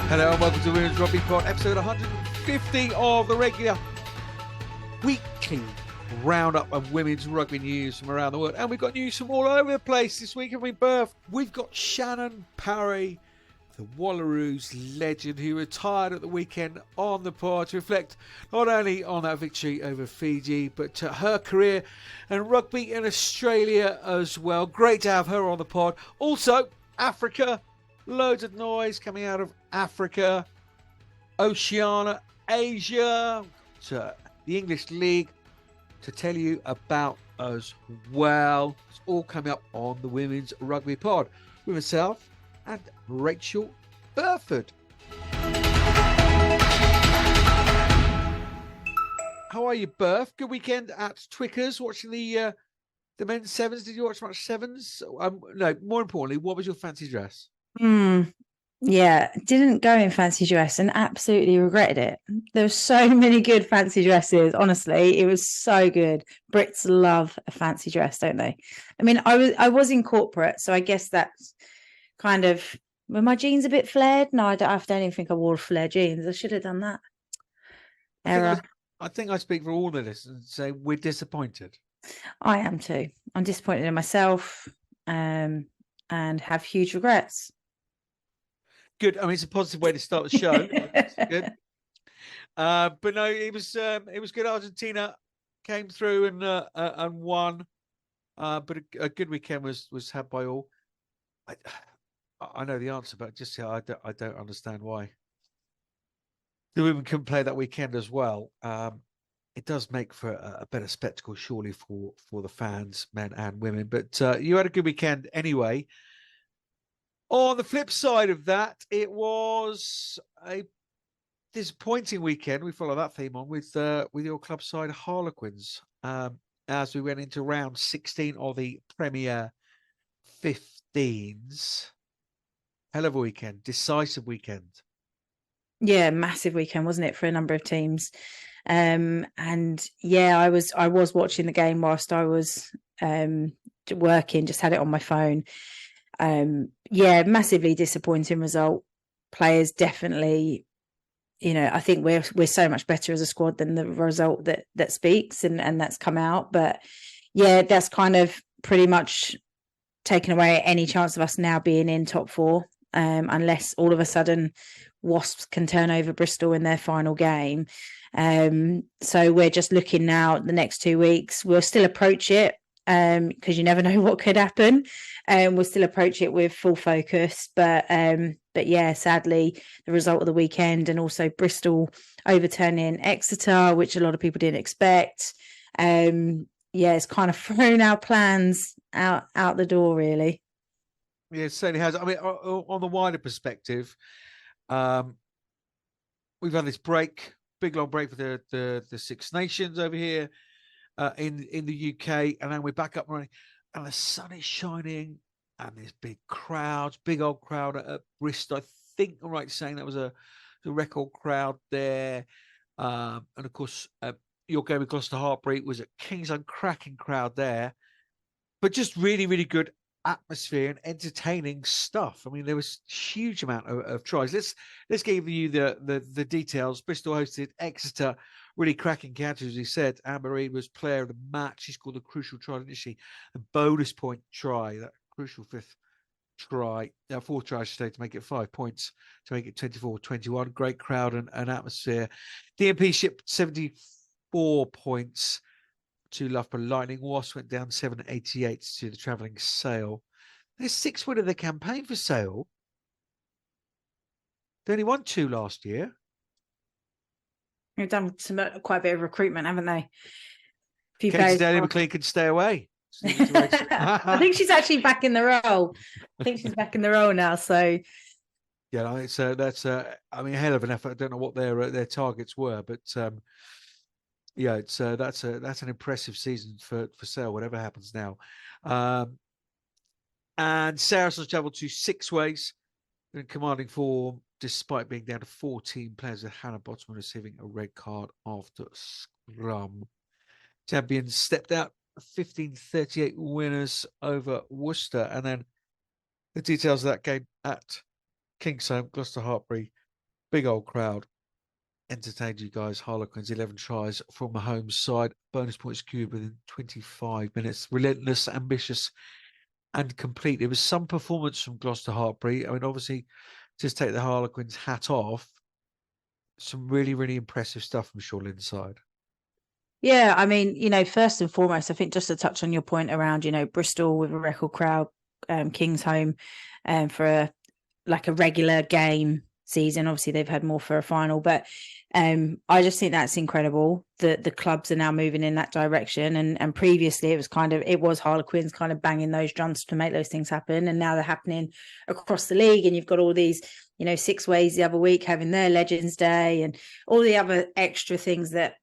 Hello and welcome to Women's Rugby Pod, episode 150 of the regular weekly roundup of women's rugby news from around the world. And we've got news from all over the place this week, haven't we, Berth? We've got Shannon Parry, the Wallaroo's legend, who retired at the weekend on the pod to reflect not only on that victory over Fiji, but her career and rugby in Australia as well. Great to have her on the pod. Also, Africa. Loads of noise coming out of Africa, Oceania, Asia, to the English League to tell you about as well. It's all coming up on the Women's Rugby Pod with myself and Rachel Burford. How are you, Berth? Good weekend at Twickers watching the men's sevens. Did you watch much sevens? No, more importantly, what was your fancy dress? Yeah, didn't go in fancy dress and absolutely regretted it. There were so many good fancy dresses. Honestly, it was so good. Brits love a fancy dress, don't they? I mean, I was in corporate, so I guess that's kind of, were my jeans a bit flared? No, I don't even think I wore flare jeans. I should have done that. I think I speak for all of this and say we're disappointed. I am too. I'm disappointed in myself, and have huge regrets. Good. I mean, it's a positive way to start the show. Good. But no, it was good. Argentina came through and won. But a good weekend was had by all. I know the answer, but just I don't understand why the women couldn't play that weekend as well. It does make for a better spectacle, surely, for the fans, men and women. But you had a good weekend anyway. On the flip side of that, it was a disappointing weekend. We follow that theme on with your club side Harlequins as we went into round 16 of the Premier 15s. Hell of a weekend, decisive weekend. Yeah, massive weekend, wasn't it, for a number of teams? And yeah, I was watching the game whilst I was working, just had it on my phone. Yeah, massively disappointing result. Players definitely, I think we're so much better as a squad than the result that speaks and that's come out. But yeah, that's kind of pretty much taken away any chance of us now being in top four, unless all of a sudden Wasps can turn over Bristol in their final game. So we're just looking now at the next 2 weeks. We'll still approach it, because you never know what could happen. We'll still approach it with full focus. But yeah, sadly, the result of the weekend and also Bristol overturning Exeter, which a lot of people didn't expect. Yeah, it's kind of thrown our plans out the door, really. Yeah, it certainly has. I mean, on the wider perspective, we've had this big long break for the Six Nations over here. In the UK, and then we're back up running, and the sun is shining, and there's big crowds, big old crowd at Bristol. I think I'm right saying that was a record crowd there, and of course your game with Gloucester Hartpury was at Kingsland, cracking crowd there, but just really, really good atmosphere and entertaining stuff. I mean, there was a huge amount of tries. Let's give you the details. Bristol hosted Exeter. Really cracking counter, as he said. Anne-Marie was player of the match. She scored the crucial try, didn't she? A bonus point try, that crucial fourth try, I should say, to make it 5 points, to make it 24-21. Great crowd and atmosphere. DMP shipped 74 points to Loughborough Lightning. Wasps went down 788 to the Travelling Sale. There's 6 win of the campaign for Sale. They only won 2 last year. They've done quite a bit of recruitment, haven't they? Daly McLean can stay away. I think she's actually back in the role. I think she's back in the role now. So yeah, that's a hell of an effort. I don't know what their targets were, but yeah, it's that's an impressive season for Sale, whatever happens now. And Saracens travelled to 6 ways in commanding form, despite being down to 14 players, with Hannah Botman receiving a red card after scrum. Champions stepped out 15-38 winners over Worcester. And then the details of that game at Kingsholm, Gloucester Hartpury Big old crowd entertained you guys. Harlequins, 11 tries from the home side. Bonus points secured within 25 minutes. Relentless, ambitious, and complete. It was some performance from Gloucester Hartpury. I mean, obviously, just take the Harlequins hat off. Some really, really impressive stuff from Shoreline side. Yeah, I mean, first and foremost, I think just to touch on your point around, Bristol with a record crowd, King's home, for a regular game season. Obviously, they've had more for a final, but I just think that's incredible that the clubs are now moving in that direction. And previously, it was Harlequins kind of banging those drums to make those things happen, and now they're happening across the league. And you've got all these, Six Ways the other week having their Legends Day, and all the other extra things that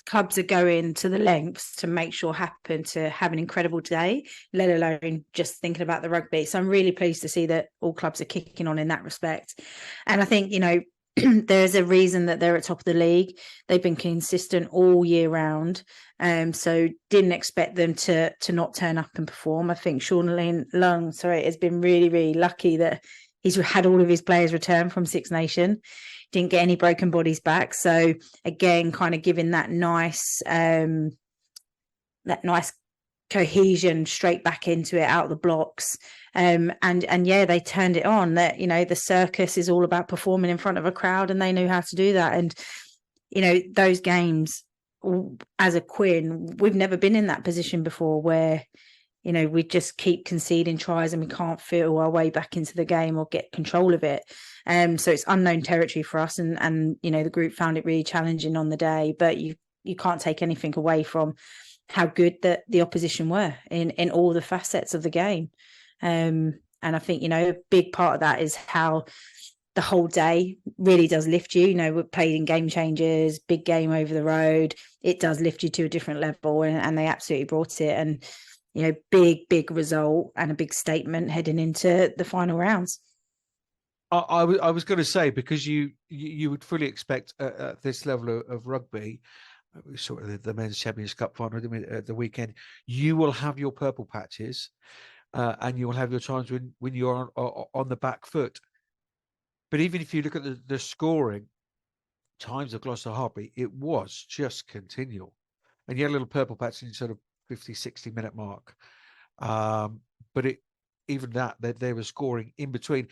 clubs are going to the lengths to make sure happen to have an incredible day, let alone just thinking about the rugby. So I'm really pleased to see that all clubs are kicking on in that respect. And I think, there's a reason that they're at top of the league. They've been consistent all year round. So didn't expect them to not turn up and perform. I think Sean Lung, has been really, really lucky that he's had all of his players return from Six Nation. Didn't get any broken bodies back. So again, kind of giving that nice cohesion straight back into it out of the blocks. And yeah, they turned it on. That, the circus is all about performing in front of a crowd, and they knew how to do that. And, those games as a Quinn, we've never been in that position before where, we just keep conceding tries and we can't feel our way back into the game or get control of it. So it's unknown territory for us, and the group found it really challenging on the day, but you can't take anything away from how good that the opposition were in all the facets of the game. And I think, a big part of that is how the whole day really does lift you. We're played in game changers, big game over the road. It does lift you to a different level, and they absolutely brought it. And, big result and a big statement heading into the final rounds. I was going to say, because you would fully expect at this level of rugby, sort of the men's Championship Cup final at the weekend, you will have your purple patches, and you will have your times when you're on the back foot. But even if you look at the scoring times of Gloucester Hartpury, it was just continual, and you had a little purple patch in sort of 50-60 minute mark. But even that they were scoring in between.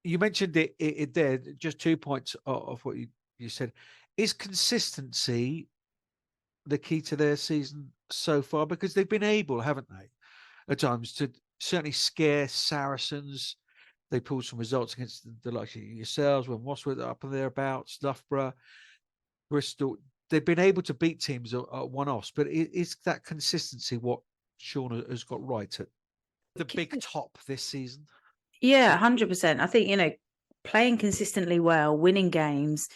You mentioned it there. Just 2 points of what you said. Is consistency the key to their season so far? Because they've been able, haven't they, at times to certainly scare Saracens. They pulled some results against the likes of yourselves when Wasworth up and thereabouts, Loughborough, Bristol. They've been able to beat teams at one-offs, but is that consistency what Sean has got right at the big top this season? Yeah, 100%. I think, playing consistently well, winning games,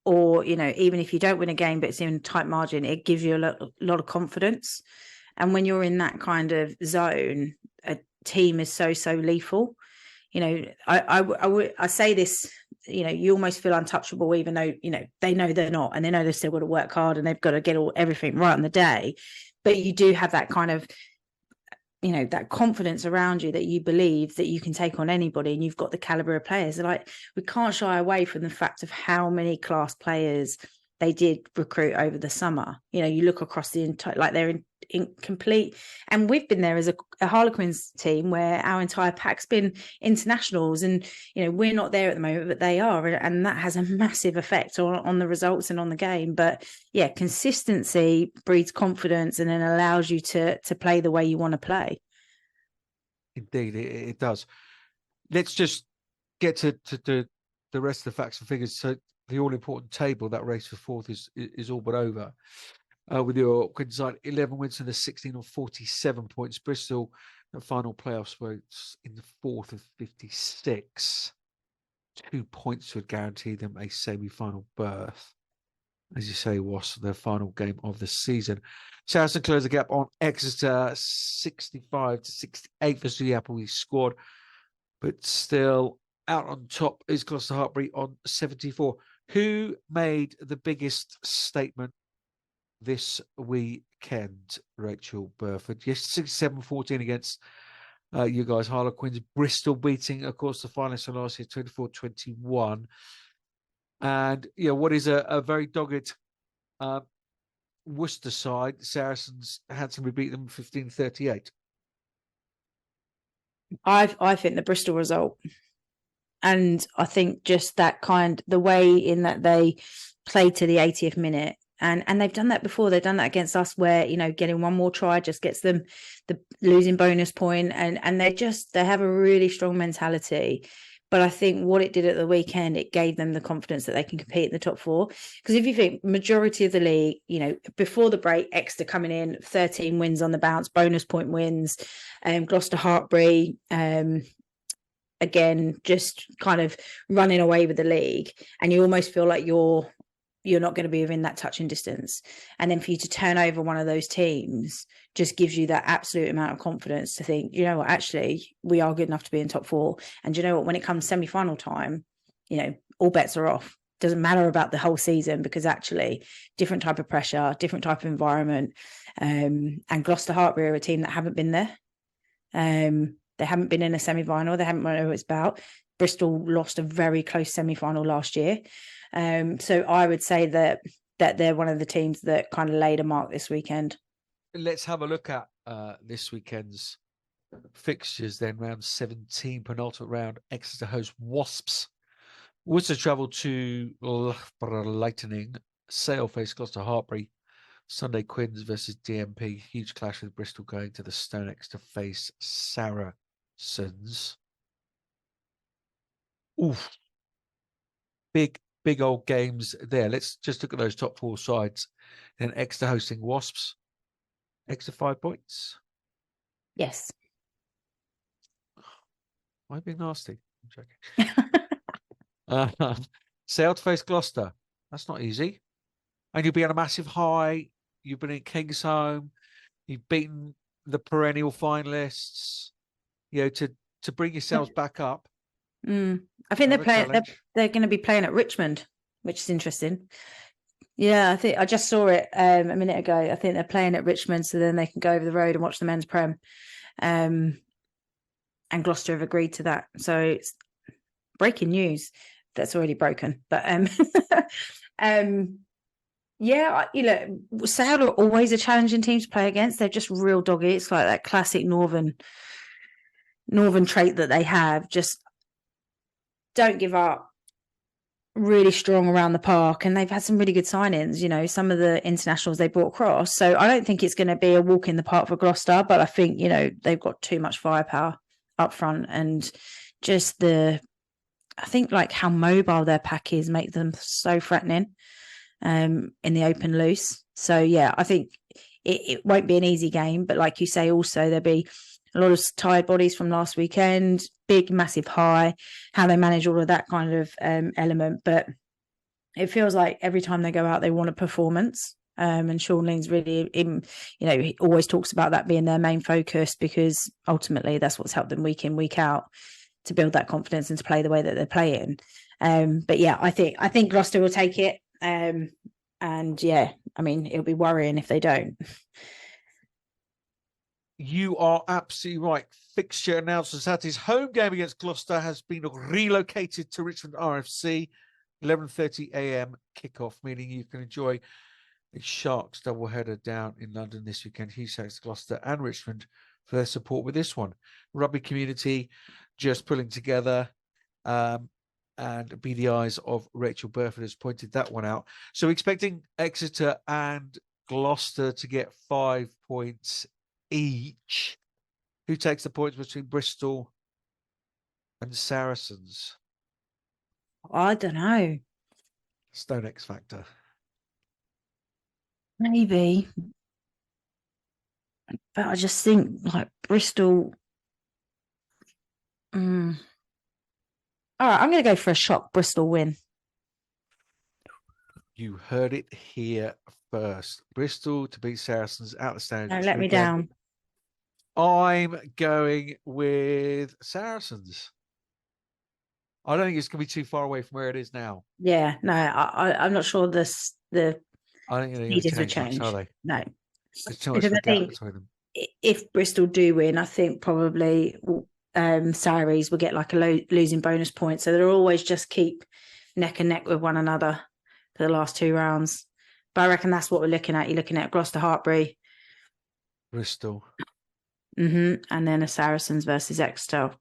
or, even if you don't win a game, but it's in a tight margin, it gives you a lot of confidence. And when you're in that kind of zone, a team is so lethal. I say this, you almost feel untouchable, even though, they know they're not, and they know they've still got to work hard and they've got to get everything right on the day. But you do have that kind of, that confidence around you that you believe that you can take on anybody, and you've got the caliber of players. We can't shy away from the fact of how many class players they did recruit over the summer. You look across the entire, they're in complete, and we've been there as a Harlequins team where our entire pack's been internationals, and we're not there at the moment, but they are, and that has a massive effect on the results and on the game. But yeah, consistency breeds confidence, and then allows you to play the way you want to play. Indeed, it does. Let's just get to the rest of the facts and figures. So the all-important table, that race for fourth is all but over. With your Quinn side, 11 wins to the 16 on 47 points. Bristol, the final playoff spots in the fourth of 56. 2 points would guarantee them a semi-final berth. As you say, was their final game of the season. Saracen closed the gap on Exeter, 65-68 versus the Appleby squad. But still out on top is Gloucester Hartpury on 74. Who made the biggest statement this weekend, Rachel Burford? Yes, 67-14 against you guys, Harlequins. Bristol beating, of course, the finalists from last year, 24-21. And what is a very dogged Worcester side. Saracens handsomely beat them 15-38. I think the Bristol result, and I think just that the way in that they played to the 80th minute, and they've done that before. They've done that against us, where getting one more try just gets them the losing bonus point, and they have a really strong mentality. But I think what it did at the weekend, it gave them the confidence that they can compete in the top four. Because if you think majority of the league, before the break, Exeter coming in, 13 wins on the bounce, bonus point wins, Gloucester Hartbury, again, just kind of running away with the league. And you almost feel like you're not going to be within that touching distance. And then for you to turn over one of those teams just gives you that absolute amount of confidence to think, what, actually, we are good enough to be in top four. And what, when it comes semi-final time, all bets are off. Doesn't matter about the whole season, because actually different type of pressure, different type of environment. And Gloucester Hartbury are a team that haven't been there. They haven't been in a semi-final. They haven't known what it's about. Bristol lost a very close semi-final last year. So I would say that they're one of the teams that kind of laid a mark this weekend. Let's have a look at this weekend's fixtures then. Round 17, penultimate round. Exeter host Wasps. Worcester travel to Lightning. Sale face Gloucester Hartbury. Sunday Quins versus DMP. Huge clash with Bristol going to the Stonex to face Saracens. Oof. Big old games there. Let's just look at those top four sides. Then Exeter hosting Wasps. Exeter 5 points. Yes. Why are you being nasty? I'm joking. Sale to face Gloucester. That's not easy. And you'll be on a massive high. You've been in Kingsholm. You've beaten the perennial finalists. To bring yourselves back up. I think they're going to be playing at Richmond, which is interesting. Yeah, I think I just saw it a minute ago. I think they're playing at Richmond, so then they can go over the road and watch the men's prem. And Gloucester have agreed to that. So it's breaking news. That's already broken. But yeah, Sale are always a challenging team to play against. They're just real doggy. It's like that classic northern trait that they have. Just don't give up. Really strong around the park, and they've had some really good signings. Some of the internationals they brought across. So I don't think it's going to be a walk in the park for Gloucester, but I think they've got too much firepower up front, and just I think like how mobile their pack is make them so threatening in the open loose. So yeah, I think it won't be an easy game, but like you say, also there'll be a lot of tired bodies from last weekend, big, massive high, how they manage all of that kind of element. But it feels like every time they go out, they want a performance. And Sean Lean's really, he always talks about that being their main focus, because ultimately that's what's helped them week in, week out to build that confidence and to play the way that they're playing. But yeah, I think Gloucester will take it. And yeah, I mean, it'll be worrying if they don't. You are absolutely right. Fixture announced on Saturday's home game against Gloucester has been relocated to Richmond RFC. 11:30 a.m. kickoff, meaning you can enjoy the Sharks doubleheader down in London this weekend. Huge thanks to Gloucester and Richmond for their support with this one. Rugby community just pulling together, and be the eyes of Rachel Burford has pointed that one out. So expecting Exeter and Gloucester to get 5 points each. Who takes the points between Bristol and Saracens? I don't know. Stone X Factor. Maybe. But I just think like Bristol. All right, I'm going to go for a shock Bristol win. You heard it here first. Bristol to beat Saracens out the stand. Don't let me down. I'm going with Saracens. I don't think it's going to be too far away from where it is now. Yeah, no, I'm not sure the I think they're going to change much, are they? No. There's too much of a gap between them. If Bristol do win, I think probably Sarries will get like a losing bonus point. So they'll always just keep neck and neck with one another for the last 2 rounds. But I reckon that's what we're looking at. You're looking at Gloucester Hartbury, Bristol. and then a Saracens versus Exeter.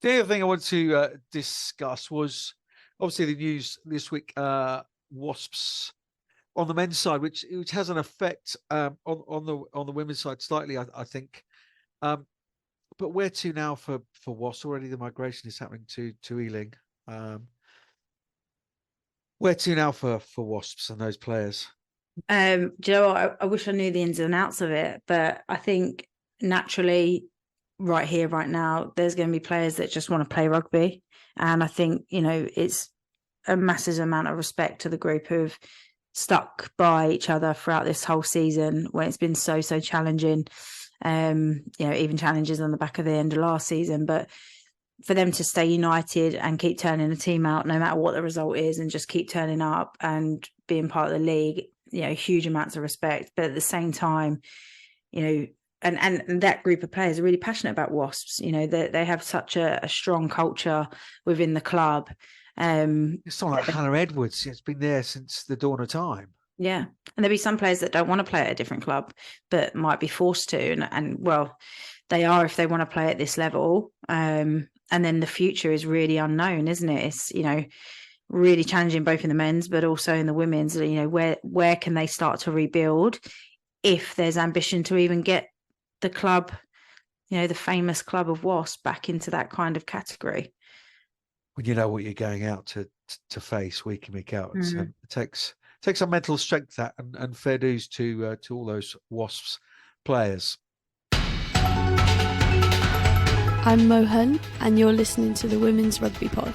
The other thing I want to discuss was obviously the news this week. Wasps on the men's side, which has an effect on the women's side slightly, I think. But where to now for Wasps? Already the migration is happening to Ealing. Where to now for Wasps and those players? Do you know what? I wish I knew the ins and outs of it, but I think naturally, right here, right now, there's going to be players that just want to play rugby, and I think it's a massive amount of respect to the group who've stuck by each other throughout this whole season when it's been so challenging. Even challenges on the back of the end of last season, but for them to stay united and keep turning the team out no matter what the result is, and just keep turning up and being part of the league, huge amounts of respect. But at the same time, and that group of players are really passionate about Wasps. They have such a strong culture within the club. It's someone like Hannah Edwards. It's been there since the dawn of time. Yeah. And there'll be some players that don't want to play at a different club, but might be forced to. And well, they are if they want to play at this level. And then the future is really unknown, isn't it? It's, really challenging both in the men's, but also in the women's. Where can they start to rebuild if there's ambition to even get the club, the famous club of Wasps back into that kind of category? When you know what you're going out to face week in, week out. It takes some mental strength, that, and fair dues to all those Wasps players. I'm Mohan, and you're listening to the Women's Rugby Pod.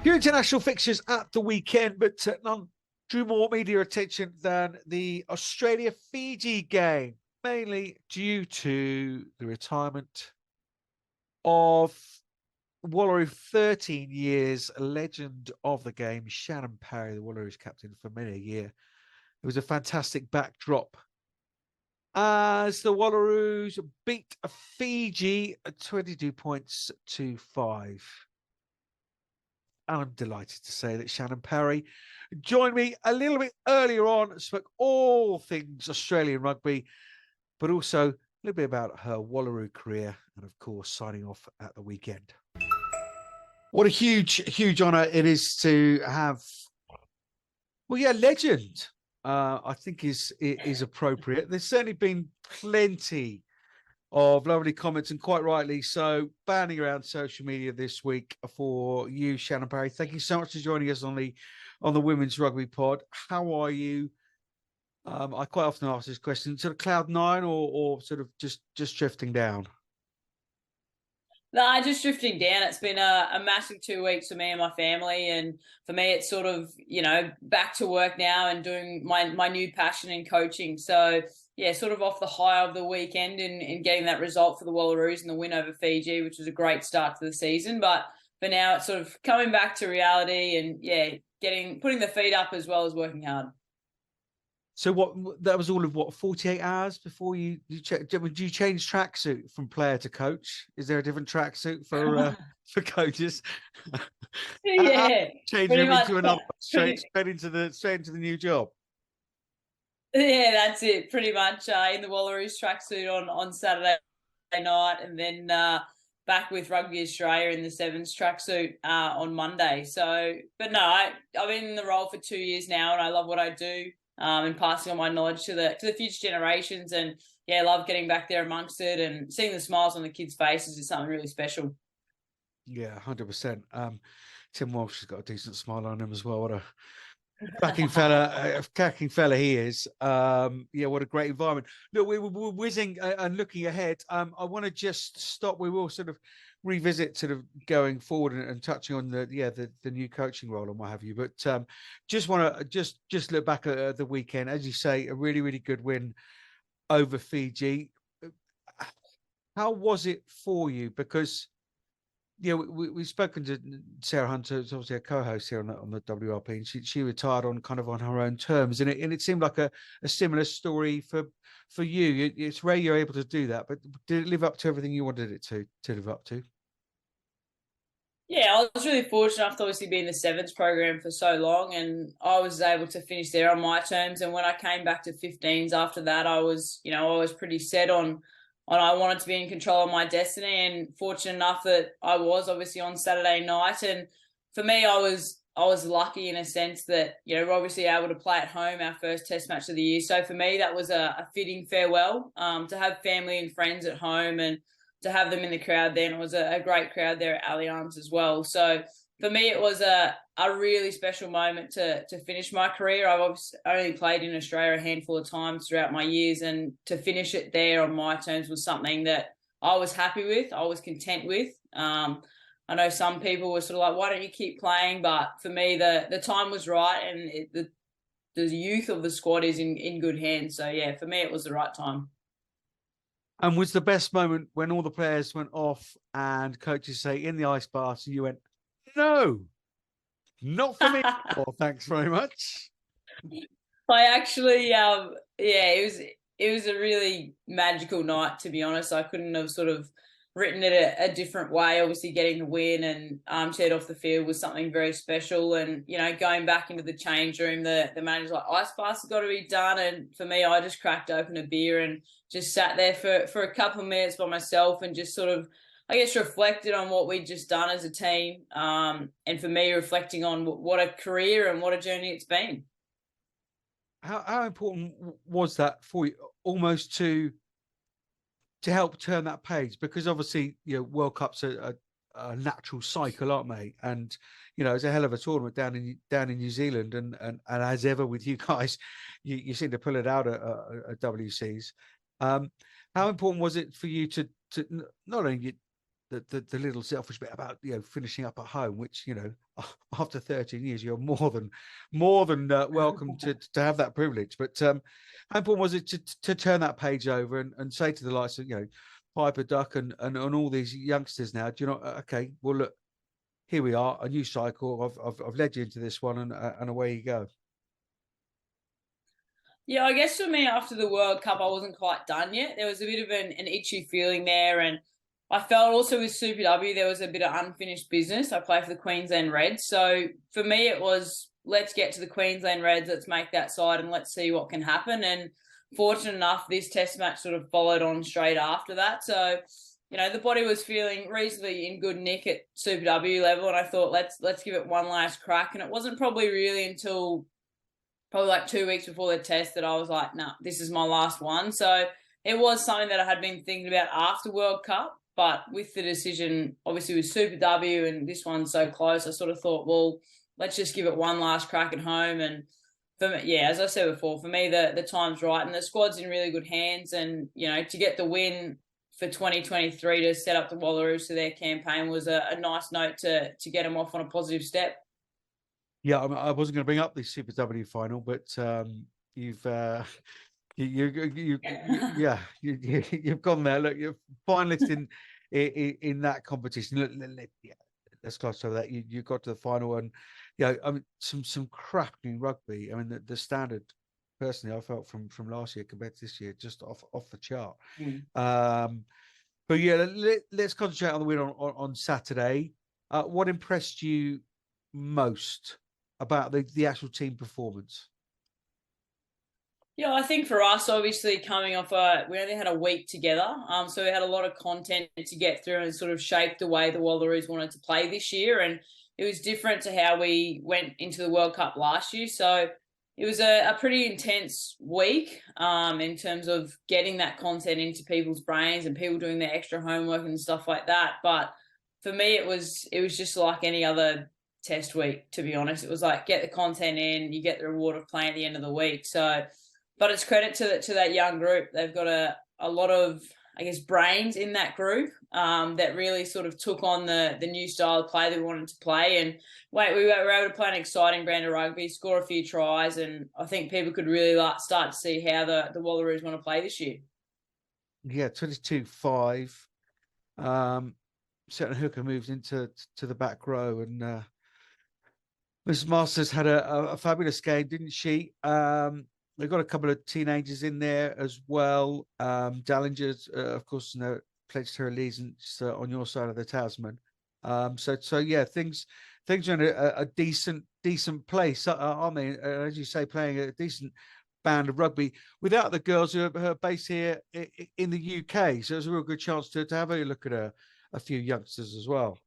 Few international fixtures at the weekend, but none drew more media attention than the Australia-Fiji game, mainly due to the retirement of Wallaroo 13 years legend of the game, Shannon Parry, the Wallaroo's captain for many a year. It was a fantastic backdrop as the Wallaroos beat Fiji 22 points to 5. And I'm delighted to say that Shannon Parry joined me a little bit earlier on, spoke all things Australian rugby, but also a little bit about her Wallaroo career and, of course, signing off at the weekend. What a huge honour it is to have, legend, I think is appropriate. There's certainly been plenty of lovely comments, and quite rightly so, banning around social media this week for you, Shannon Parry. Thank you so much for joining us on the Women's Rugby Pod. How are you? I quite often ask this question, sort of cloud nine or sort of just drifting down? No, just drifting down. It's been a massive 2 weeks for me and my family. And for me, it's sort of, back to work now and doing my new passion in coaching. So, yeah, sort of off the high of the weekend and getting that result for the Wallaroos and the win over Fiji, which was a great start to the season. But for now, it's sort of coming back to reality and, putting the feet up as well as working hard. So that was all of 48 hours before you checked? Do you change tracksuit from player to coach? Is there a different tracksuit for coaches? Yeah, changing them into another straight into the new job. Yeah, that's it. Pretty much in the Wallaroos tracksuit on Saturday night, and then back with Rugby Australia in the Sevens tracksuit on Monday. So, but no, I've been in the role for 2 years now, and I love what I do. And passing on my knowledge to the future generations, and I love getting back there amongst it and seeing the smiles on the kids' faces is something really special. Yeah, 100%. Tim Walsh has got a decent smile on him as well. What a cracking fella he is. What a great environment. Look, we're whizzing and looking ahead. I want to just stop. We will sort of revisit sort of going forward and touching on the new coaching role and what have you. But just want to just look back at the weekend. As you say, a really, really good win over Fiji. How was it for you? Because we've spoken to Sarah Hunter, who's obviously a co-host here on the WRP, and she retired on her own terms, and it seemed like a similar story for you. It's rare you're able to do that, but did it live up to everything you wanted it to live up to? Yeah, I was really fortunate enough to obviously be in the sevens program for so long, and I was able to finish there on my terms. And when I came back to 15s after that, I was pretty set on I wanted to be in control of my destiny, and fortunate enough that I was obviously on Saturday night. And for me, I was lucky in a sense that we're obviously able to play at home our first Test match of the year. So for me, that was a fitting farewell, to have family and friends at home and to have them in the crowd then. It was a great crowd there at Allianz as well. So for me, it was a really special moment to finish my career. I've obviously only played in Australia a handful of times throughout my years, and to finish it there on my terms was something that I was happy with, I was content with. I know some people were sort of like, why don't you keep playing? But for me, the time was right, and the youth of the squad is in good hands. So yeah, for me, it was the right time. And was the best moment when all the players went off and coaches say in the ice bath, and you went, no, not for me. Oh, thanks very much. I actually, it was a really magical night, to be honest. I couldn't have sort of written it a different way. Obviously, getting the win and cheered off the field was something very special. And going back into the change room, the manager's like, ice baths have got to be done. And for me, I just cracked open a beer and just sat there for a couple of minutes by myself and just sort of, I guess, reflected on what we'd just done as a team. And for me, reflecting on what a career and what a journey it's been. How important was that for you, almost to help turn that page? Because obviously, World Cup's a natural cycle, aren't they? And it's a hell of a tournament down in New Zealand, and as ever with you guys, you seem to pull it out at WCs. How important was it for you to not only the little selfish bit about finishing up at home, which after 13 years you're more than welcome to have that privilege, but how important was it to turn that page over and say to the likes of Piper Duck and all these youngsters now, okay, well look, here we are, a new cycle, I've led you into this one, and away you go. Yeah, I guess for me, after the World Cup, I wasn't quite done yet. There was a bit of an itchy feeling there, and I felt also with Super W, there was a bit of unfinished business. I play for the Queensland Reds. So for me, it was, let's get to the Queensland Reds, let's make that side and let's see what can happen. And fortunate enough, this Test match sort of followed on straight after that. So, the body was feeling reasonably in good nick at Super W level. And I thought, let's give it one last crack. And it wasn't probably really until probably like 2 weeks before the test that I was like, nah, this is my last one. So it was something that I had been thinking about after World Cup. But with the decision, obviously with Super W and this one so close, I sort of thought, well, let's just give it one last crack at home. And for me, yeah, as I said before, for me, the time's right and the squad's in really good hands. And, to get the win for 2023 to set up the Wallaroos to their campaign was a nice note to get them off on a positive step. Yeah, I wasn't going to bring up the Super W final, but you've you've gone there. Look, you're finalist in that competition. Look, let's gloss over that. You got to the final, and I mean, some cracking rugby. I mean, the standard, personally, I felt from last year compared to this year, just off the chart. But yeah, let's concentrate on the win on Saturday. What impressed you most about the actual team performance? Yeah, I think for us, obviously coming off we only had a week together, so we had a lot of content to get through and sort of shape the way the Wallaroos wanted to play this year, and it was different to how we went into the World Cup last year. So it was a pretty intense week in terms of getting that content into people's brains and people doing their extra homework and stuff like that. But for me, it was just like any other test week, to be honest. It was like, get the content in, you get the reward of playing at the end of the week. So, but it's credit to that young group. They've got a lot of, I guess, brains in that group that really sort of took on the new style of play that we wanted to play. And we were able to play an exciting brand of rugby, score a few tries, and I think people could really start to see how the Wallaroos want to play this year. Yeah, 22-5. Certain Hooker moved into the back row, and Mrs. Masters had a fabulous game, didn't she? They've got a couple of teenagers in there as well. Dallinger's, of course, pledged her allegiance on your side of the Tasman. So yeah, things are in a decent place, aren't they? As you say, playing a decent band of rugby without the girls who are based here in the UK. So it's a real good chance to have a look at a few youngsters as well.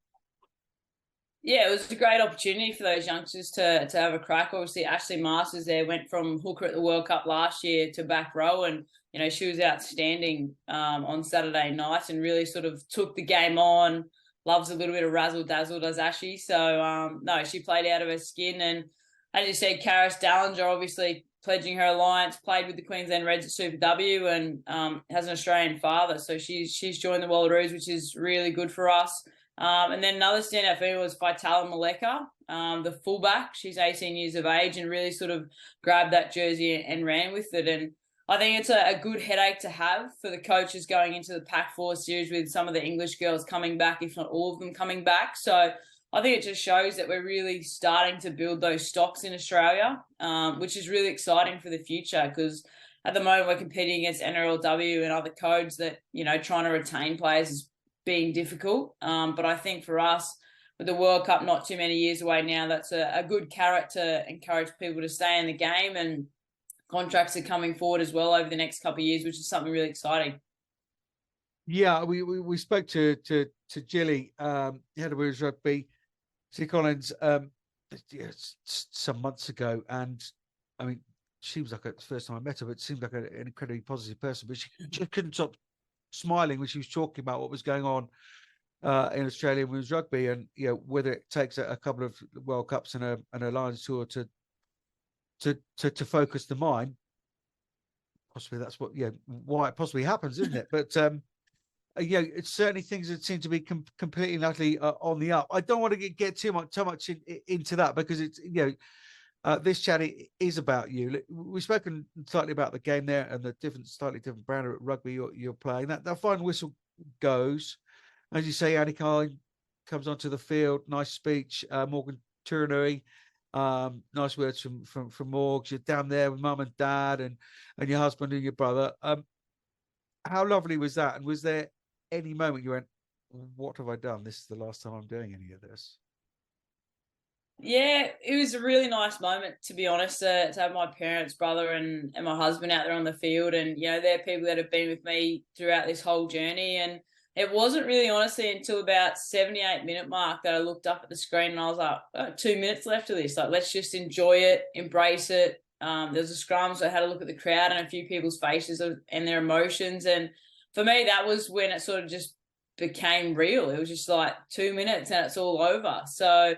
Yeah, it was a great opportunity for those youngsters to have a crack. Obviously, Ashley Masters there went from hooker at the World Cup last year to back row, and she was outstanding on Saturday night and really sort of took the game on. Loves a little bit of razzle dazzle, does Ashley? So no, she played out of her skin, and as you said, Karis Dallinger obviously pledging her alliance, played with the Queensland Reds at Super W, and has an Australian father, so she's joined the Wallaroos, which is really good for us. And then another standout female was Vitala Maleka, the fullback. She's 18 years of age and really sort of grabbed that jersey and ran with it. And I think it's a good headache to have for the coaches going into the Pac-4 series with some of the English girls coming back, if not all of them coming back. So I think it just shows that we're really starting to build those stocks in Australia, which is really exciting for the future, because at the moment we're competing against NRLW and other codes that, trying to retain players is being difficult. But I think for us, with the World Cup not too many years away now, that's a good carrot to encourage people to stay in the game, and contracts are coming forward as well over the next couple of years, which is something really exciting. Yeah, we spoke to Jilly, head of Women's Rugby, C. Collins, some months ago, and I mean, she was like the first time I met her, but it seemed like an incredibly positive person, but she just couldn't stop smiling when she was talking about what was going on in Australian women's rugby, and whether it takes a couple of World Cups and a Lions tour to focus the mind. Possibly that's what why it possibly happens, isn't it? But it's certainly things that seem to be completely and utterly on the up. I don't want to get too much into that, because it's this chat is about you. We've spoken slightly about the game there and the slightly different brand of rugby you're playing. That final whistle goes, as you say. Annie Carlin comes onto the field. Nice speech. Morgan Turinui, nice words from Morgs. You're down there with mum and dad and your husband and your brother. How lovely was that? And was there any moment you went, "What have I done? This is the last time I'm doing any of this"? Yeah, it was a really nice moment, to be honest, to have my parents, brother and my husband out there on the field. And, they're people that have been with me throughout this whole journey. And it wasn't really, honestly, until about 78-minute mark that I looked up at the screen and I was like, 2 minutes left of this. Like, let's just enjoy it, embrace it. There was a scrum, so I had a look at the crowd and a few people's faces and their emotions. And for me, that was when it sort of just became real. It was just like 2 minutes and it's all over. So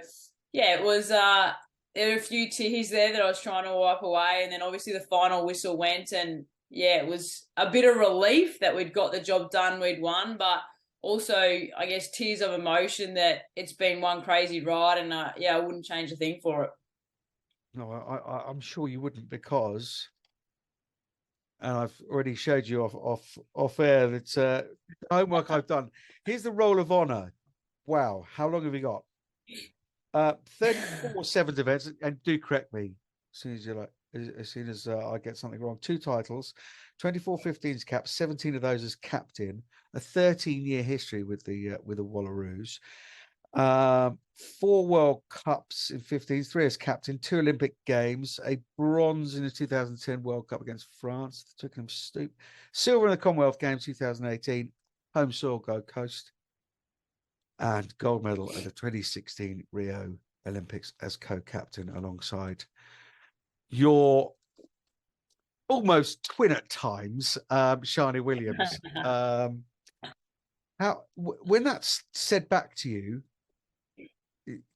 yeah, it was, there were a few tears there that I was trying to wipe away. And then obviously the final whistle went, and yeah, it was a bit of relief that we'd got the job done, we'd won, but also, I guess, tears of emotion that it's been one crazy ride, and I wouldn't change a thing for it. No, I'm sure you wouldn't, because, and I've already showed you off air, that homework I've done. Here's the Roll of Honour. Wow, how long have you got? 34 sevens events, and do correct me as soon as I get something wrong. 2 titles, 24 15s caps, 17 of those as captain, a 13-year history with the Wallaroos, 4 World Cups in 15s, 3 as captain, 2 Olympic Games, a bronze in the 2010 World Cup against France, the Twickenham Stoop, silver in the Commonwealth Games 2018, home soil Gold Coast, and gold medal at the 2016 Rio Olympics as co-captain alongside your almost twin at times, Shani Williams. When that's said back to you,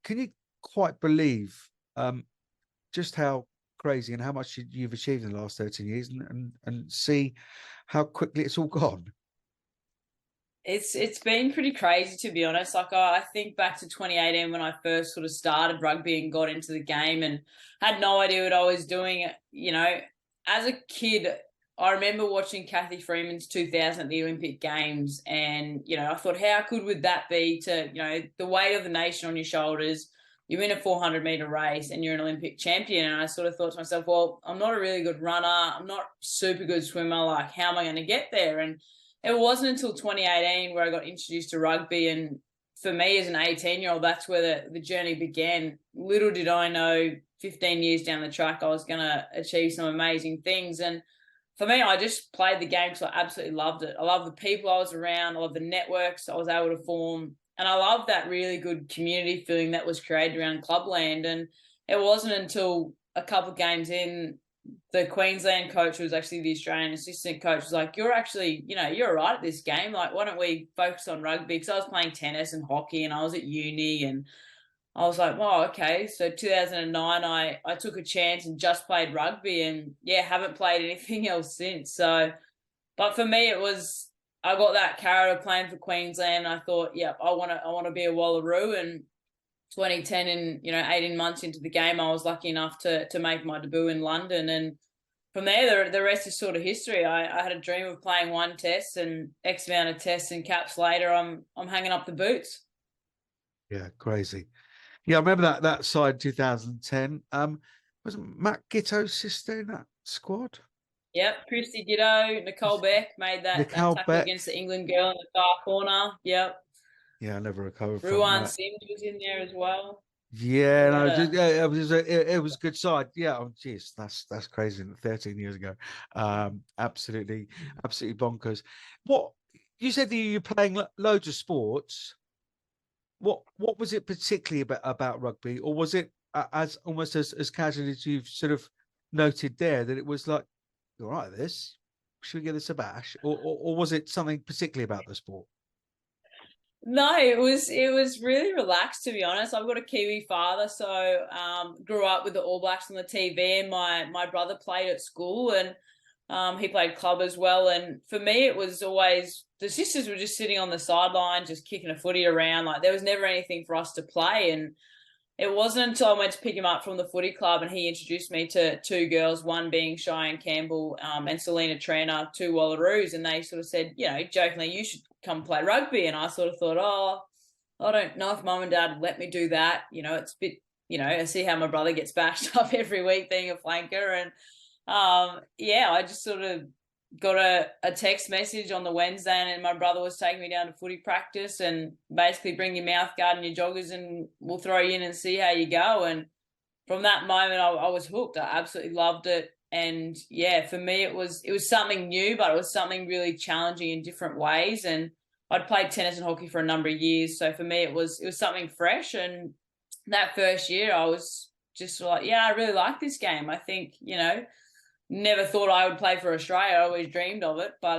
can you quite believe just how crazy and how much you've achieved in the last 13 years, and see how quickly it's all gone? It's been pretty crazy, to be honest. Like, I think back to 2018 when I first sort of started rugby and got into the game and had no idea what I was doing. As a kid, I remember watching Kathy Freeman's 2000 at the Olympic Games, and I thought, how good would that be to the weight of the nation on your shoulders? You win a 400-meter race and you're an Olympic champion. And I sort of thought to myself, well, I'm not a really good runner. I'm not a super good swimmer. Like, how am I going to get there? And it wasn't until 2018 where I got introduced to rugby, and for me as an 18-year-old, that's where the journey began. Little did I know 15 years down the track, I was going to achieve some amazing things. And for me, I just played the game because I absolutely loved it. I love the people I was around. I love the networks I was able to form. And I love that really good community feeling that was created around Clubland. And it wasn't until a couple of games in, the Queensland coach, who was actually the Australian assistant coach, was like, you're actually, you're all right at this game. Like, why don't we focus on rugby? Because I was playing tennis and hockey and I was at uni, and I was like, oh, okay. So 2009, I took a chance and just played rugby, and haven't played anything else since. So, but for me, it was, I got that carrot of playing for Queensland. I thought, I want to be a Wallaroo. And 2010, and 18 months into the game, I was lucky enough to make my debut in London, and from there the rest is sort of history. I had a dream of playing one test, and X amount of tests and caps later, I'm hanging up the boots. Yeah, crazy. Yeah, I remember that side 2010. Was Matt Gitto's sister in that squad? Yep, Christy Gitto, Nicole Beck made that tackle against the England girl in the far corner. Yep. Yeah, I never recovered from Ruan that. Sims was in there as well. Yeah, it was a good side. Yeah, oh geez, that's crazy. 13 years ago, absolutely bonkers. What you said that you're playing loads of sports. What was it particularly about rugby, or was it as almost as casually as you've sort of noted there, that it was like, you're all right at this, should we give this a bash, or was it something particularly about the sport? No, it was really relaxed, to be honest. I've got a Kiwi father, so grew up with the All Blacks on the TV, and my brother played at school, and he played club as well. And for me, it was always, the sisters were just sitting on the sideline, just kicking a footy around. Like, there was never anything for us to play. And it wasn't until I went to pick him up from the footy club and he introduced me to two girls, one being Cheyenne Campbell and Selena Trainer, two Wallaroos, and they sort of said, jokingly, you should come play rugby. And I sort of thought, oh, I don't know if mum and dad let me do that. It's a bit, I see how my brother gets bashed up every week being a flanker. And I just sort of got a text message on the Wednesday, and my brother was taking me down to footy practice and basically bring your mouth guard and your joggers and we'll throw you in and see how you go. And from that moment, I was hooked. I absolutely loved it. And for me, it was something new, but it was something really challenging in different ways. And I'd played tennis and hockey for a number of years. So for me, it was something fresh. And that first year, I was just like, I really like this game. I think, never thought I would play for Australia. I always dreamed of it. But,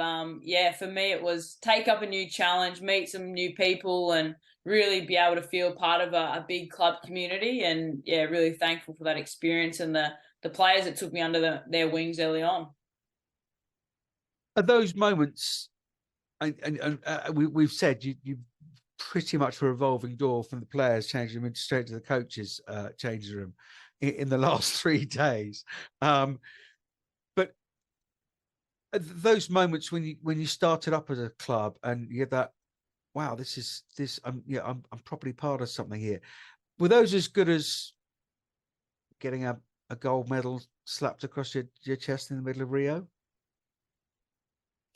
for me, it was take up a new challenge, meet some new people, and really be able to feel part of a big club community. And, really thankful for that experience and the players that took me under their wings early on. At those moments, and we've said you pretty much were a revolving door from the players changing them straight to the coaches' changing room in the last 3 days. But those moments when you started up as a club and you had that, wow, I'm probably part of something here. Were those as good as getting a gold medal slapped across your chest in the middle of Rio?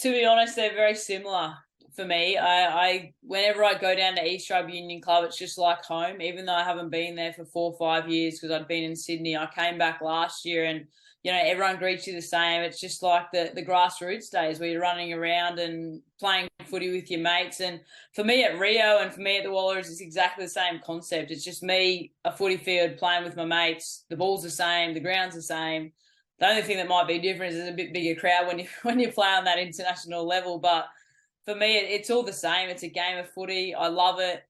To be honest, they're very similar for me. I whenever I go down to East Rugby Union Club, it's just like home, even though I haven't been there for 4 or 5 years because I'd been in Sydney. I came back last year and, everyone greets you the same. It's just like the grassroots days where you're running around and playing footy with your mates. And for me at Rio and for me at the Wallaroos, it's exactly the same concept. It's just me, a footy field, playing with my mates. The ball's the same, the ground's the same. The only thing that might be different is there's a bit bigger crowd when you play on that international level. But for me, it's all the same. It's a game of footy. I love it.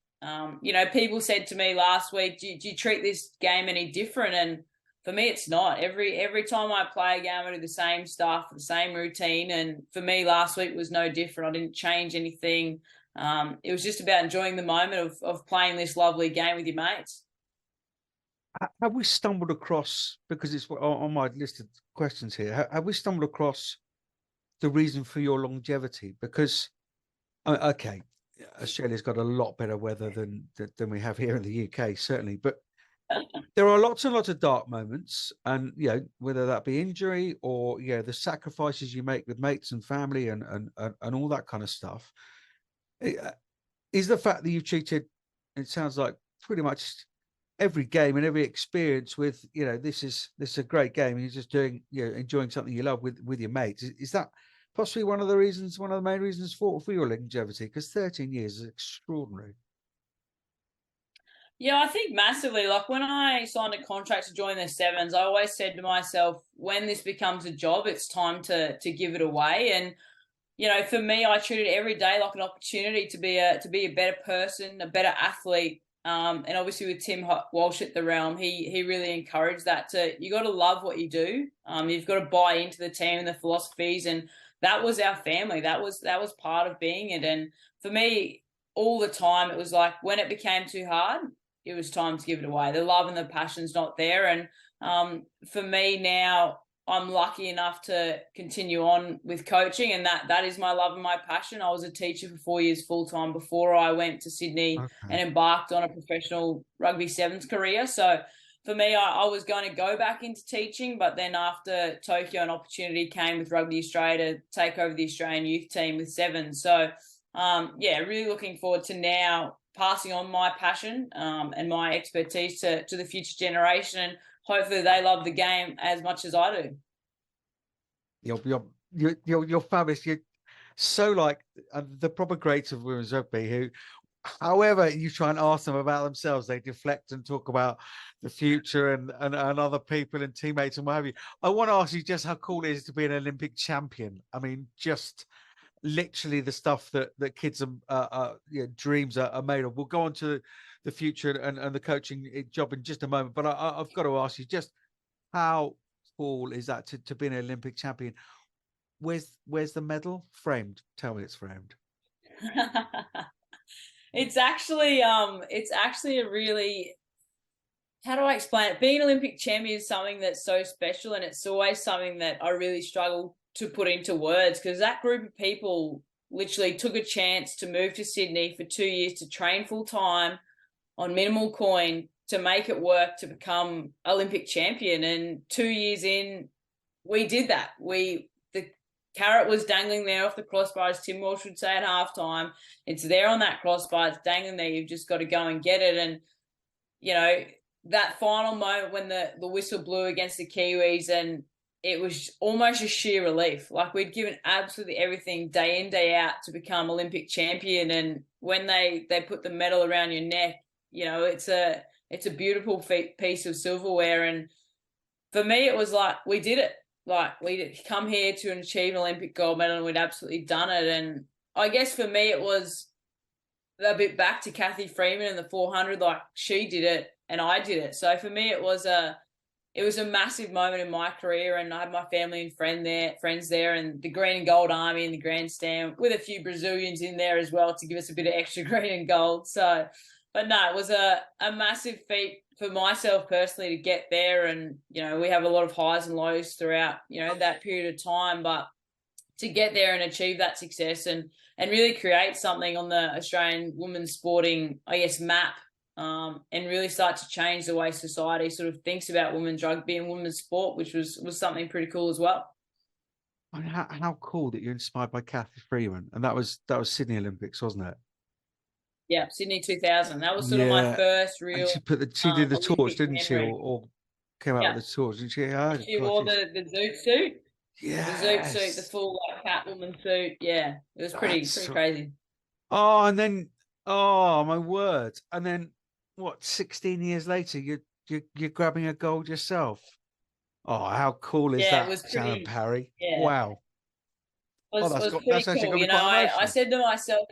People said to me last week, do you treat this game any different? And for me, it's not. Every time I play a game, I do the same stuff, the same routine. And for me, last week was no different. I didn't change anything. It was just about enjoying the moment of playing this lovely game with your mates. Have we stumbled across, because it's on my list of questions here, have we stumbled across the reason for your longevity? Because, okay, Australia's got a lot better weather than we have here in the UK, certainly. But there are lots and lots of dark moments, and whether that be injury or the sacrifices you make with mates and family and all that kind of stuff. Is the fact that you've treated it sounds like pretty much every game and every experience with, this is a great game, and you're just doing, enjoying something you love with your mates. Is that possibly one of the main reasons for your longevity? Because 13 years is extraordinary. Yeah, I think massively. Like when I signed a contract to join the Sevens, I always said to myself, when this becomes a job, it's time to give it away. And for me, I treated every day like an opportunity to be a better person, a better athlete. And obviously with Tim Walsh at the Realm, he really encouraged that. You got to love what you do. You've got to buy into the team and the philosophies, and that was our family. That was part of being it. And for me, all the time, it was like when it became too hard, it was time to give it away. The love and the passion's not there. And for me now, I'm lucky enough to continue on with coaching, and that is my love and my passion. I was a teacher for 4 years full-time before I went to Sydney and embarked on a professional rugby sevens career. So for me, I was going to go back into teaching, but then after Tokyo, an opportunity came with Rugby Australia to take over the Australian youth team with sevens. So, really looking forward to now passing on my passion and my expertise to the future generation, and hopefully they love the game as much as I do. You're fabulous. You're so like the proper greats of women's rugby who, however you try and ask them about themselves, they deflect and talk about the future and other people and teammates and what have you. I want to ask you just how cool it is to be an Olympic champion. I mean, just literally the stuff that kids dreams are made of. We'll go on to the future and the coaching job in just a moment, but I've got to ask you just how cool is that to be an Olympic champion? Where's the medal framed? Tell me it's framed. It's actually a really, how do I explain it? Being an Olympic champion is something that's so special, and it's always something that I really struggle to put into words, because that group of people literally took a chance to move to Sydney for 2 years to train full time on minimal coin to make it work to become Olympic champion. And 2 years in, we did that. The carrot was dangling there off the crossbar, as Tim Walsh would say at halftime. It's there on that crossbar. It's dangling there. You've just got to go and get it. And, that final moment when the whistle blew against the Kiwis, and it was almost a sheer relief. Like we'd given absolutely everything day in, day out to become Olympic champion. And when they put the medal around your neck, it's a beautiful piece of silverware. And for me, it was like, we did it. Like we'd come here to achieve an Olympic gold medal, and we'd absolutely done it. And I guess for me, it was a bit back to Kathy Freeman in the 400, like she did it and I did it. So for me, it was a massive moment in my career, and I had my family and friends there, and the green and gold army in the grandstand with a few Brazilians in there as well to give us a bit of extra green and gold. So, but no, it was a massive feat for myself personally to get there. And, we have a lot of highs and lows throughout, that period of time, but to get there and achieve that success and really create something on the Australian women's sporting, I guess, map, and really start to change the way society sort of thinks about women's rugby and women's sport, which was something pretty cool as well. And how cool that you're inspired by Kathy Freeman, and that was Sydney Olympics, wasn't it? Yeah, Sydney 2000. That was sort of my first real. And she did the torch, didn't she? Or came out with the torch, didn't she? She wore the zoot suit. Yeah, the zoot suit, the full Catwoman suit. Yeah, it was pretty crazy. Oh, and then my word! And then 16 years later, you're grabbing a gold yourself. Oh, how cool is that, Shannon Parry? Yeah. Wow. That's pretty cool. I said to myself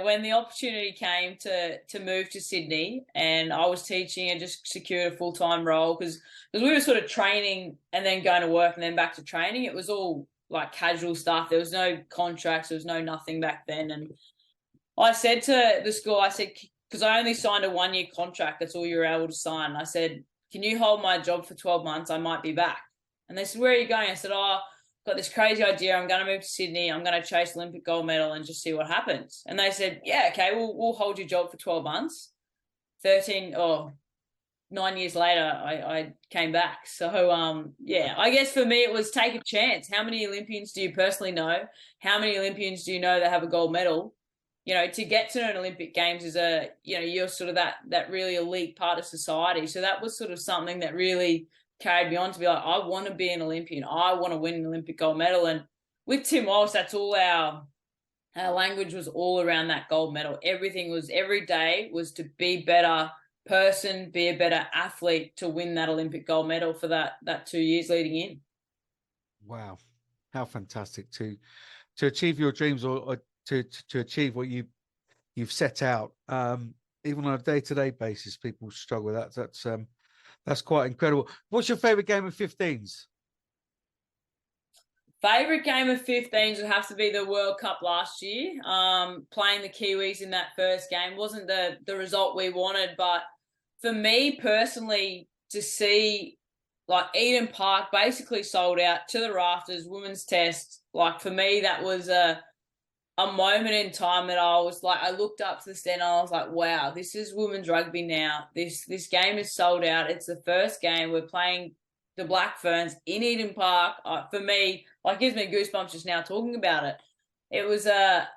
when the opportunity came to move to Sydney, and I was teaching and just secured a full-time role, because we were sort of training and then going to work and then back to training. It was all like casual stuff. There was no contracts. There was no nothing back then. And I said to the school, because I only signed a 1-year contract. That's all you were able to sign. I said, can you hold my job for 12 months? I might be back. And they said, where are you going? I said, got this crazy idea. I'm going to move to Sydney. I'm going to chase Olympic gold medal and just see what happens. And they said, yeah, okay, we'll hold your job for 12 months. 9 years later, I came back. So, I guess for me, it was take a chance. How many Olympians do you personally know? How many Olympians do you know that have a gold medal? to get to an Olympic Games is you're sort of that really elite part of society. So that was sort of something that really carried me on to be like, I want to be an Olympian. I want to win an Olympic gold medal. And with Tim Walsh, that's all our language was all around that gold medal. Every day was to be better person, be a better athlete to win that Olympic gold medal for that 2 years leading in. Wow. How fantastic to achieve your dreams or to achieve what you've set out. Even on a day-to-day basis, people struggle with that. That's quite incredible. What's your favorite game of 15s? Favorite game of 15s would have to be the World Cup last year. Playing the Kiwis in that first game wasn't the result we wanted, but for me personally, to see like Eden Park basically sold out to the rafters, women's test, like for me that was a moment in time that I was like, I looked up to the stand and I was like, wow, this is women's rugby now. This game is sold out. It's the first game. We're playing the Black Ferns in Eden Park. For me, like, gives me goosebumps just now talking about it. It was a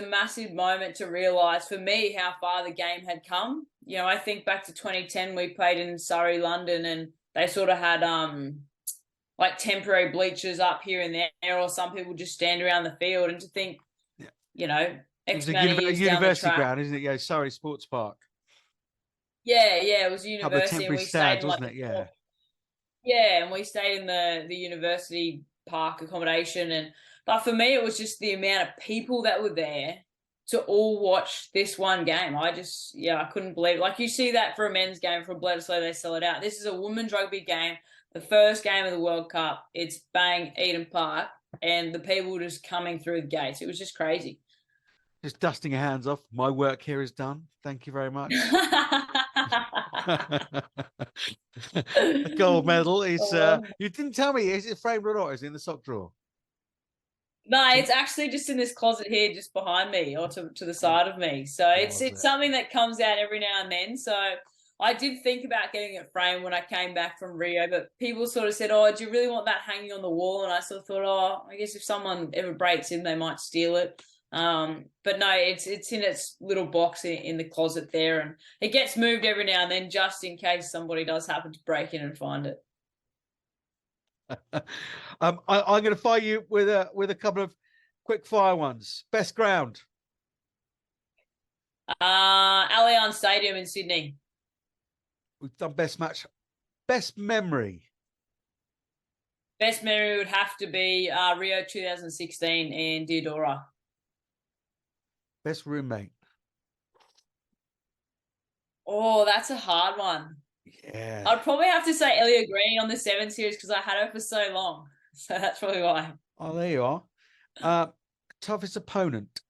massive moment to realise for me how far the game had come. I think back to 2010, we played in Surrey, London, and they sort of had like temporary bleachers up here and there, or some people just stand around the field. And to think, It's a university ground, isn't it? Yeah, Surrey Sports Park. Yeah, it was university. Couple of temporary stands, wasn't it? Yeah. Yeah, and we stayed in the university park accommodation, but for me, it was just the amount of people that were there to all watch this one game. I couldn't believe it. Like, you see that for a men's game, for a Bledisloe, they sell it out. This is a women's rugby game, the first game of the World Cup. It's bang, Eden Park, and the people just coming through the gates. It was just crazy. Just dusting your hands off. My work here is done. Thank you very much. The gold medal is, you didn't tell me, is it framed or not? Is it in the sock drawer? No, it's actually just in this closet here, just behind me, or to the side of me. So it's something that comes out every now and then. So I did think about getting it framed when I came back from Rio, but people sort of said, "Oh, do you really want that hanging on the wall?" And I sort of thought, "Oh, I guess if someone ever breaks in, they might steal it." But no, it's in its little box in the closet there, and it gets moved every now and then just in case somebody does happen to break in and find it. I'm going to fire you with a couple of quick fire ones. Best ground? Allianz Stadium in Sydney. We've done best match. Best memory? Best memory would have to be Rio 2016 in Diodora. Best roommate? Oh, that's a hard one. Yeah. I'd probably have to say Elliot Green on the 7 series because I had her for so long. So that's probably why. Oh, there you are. Toughest opponent?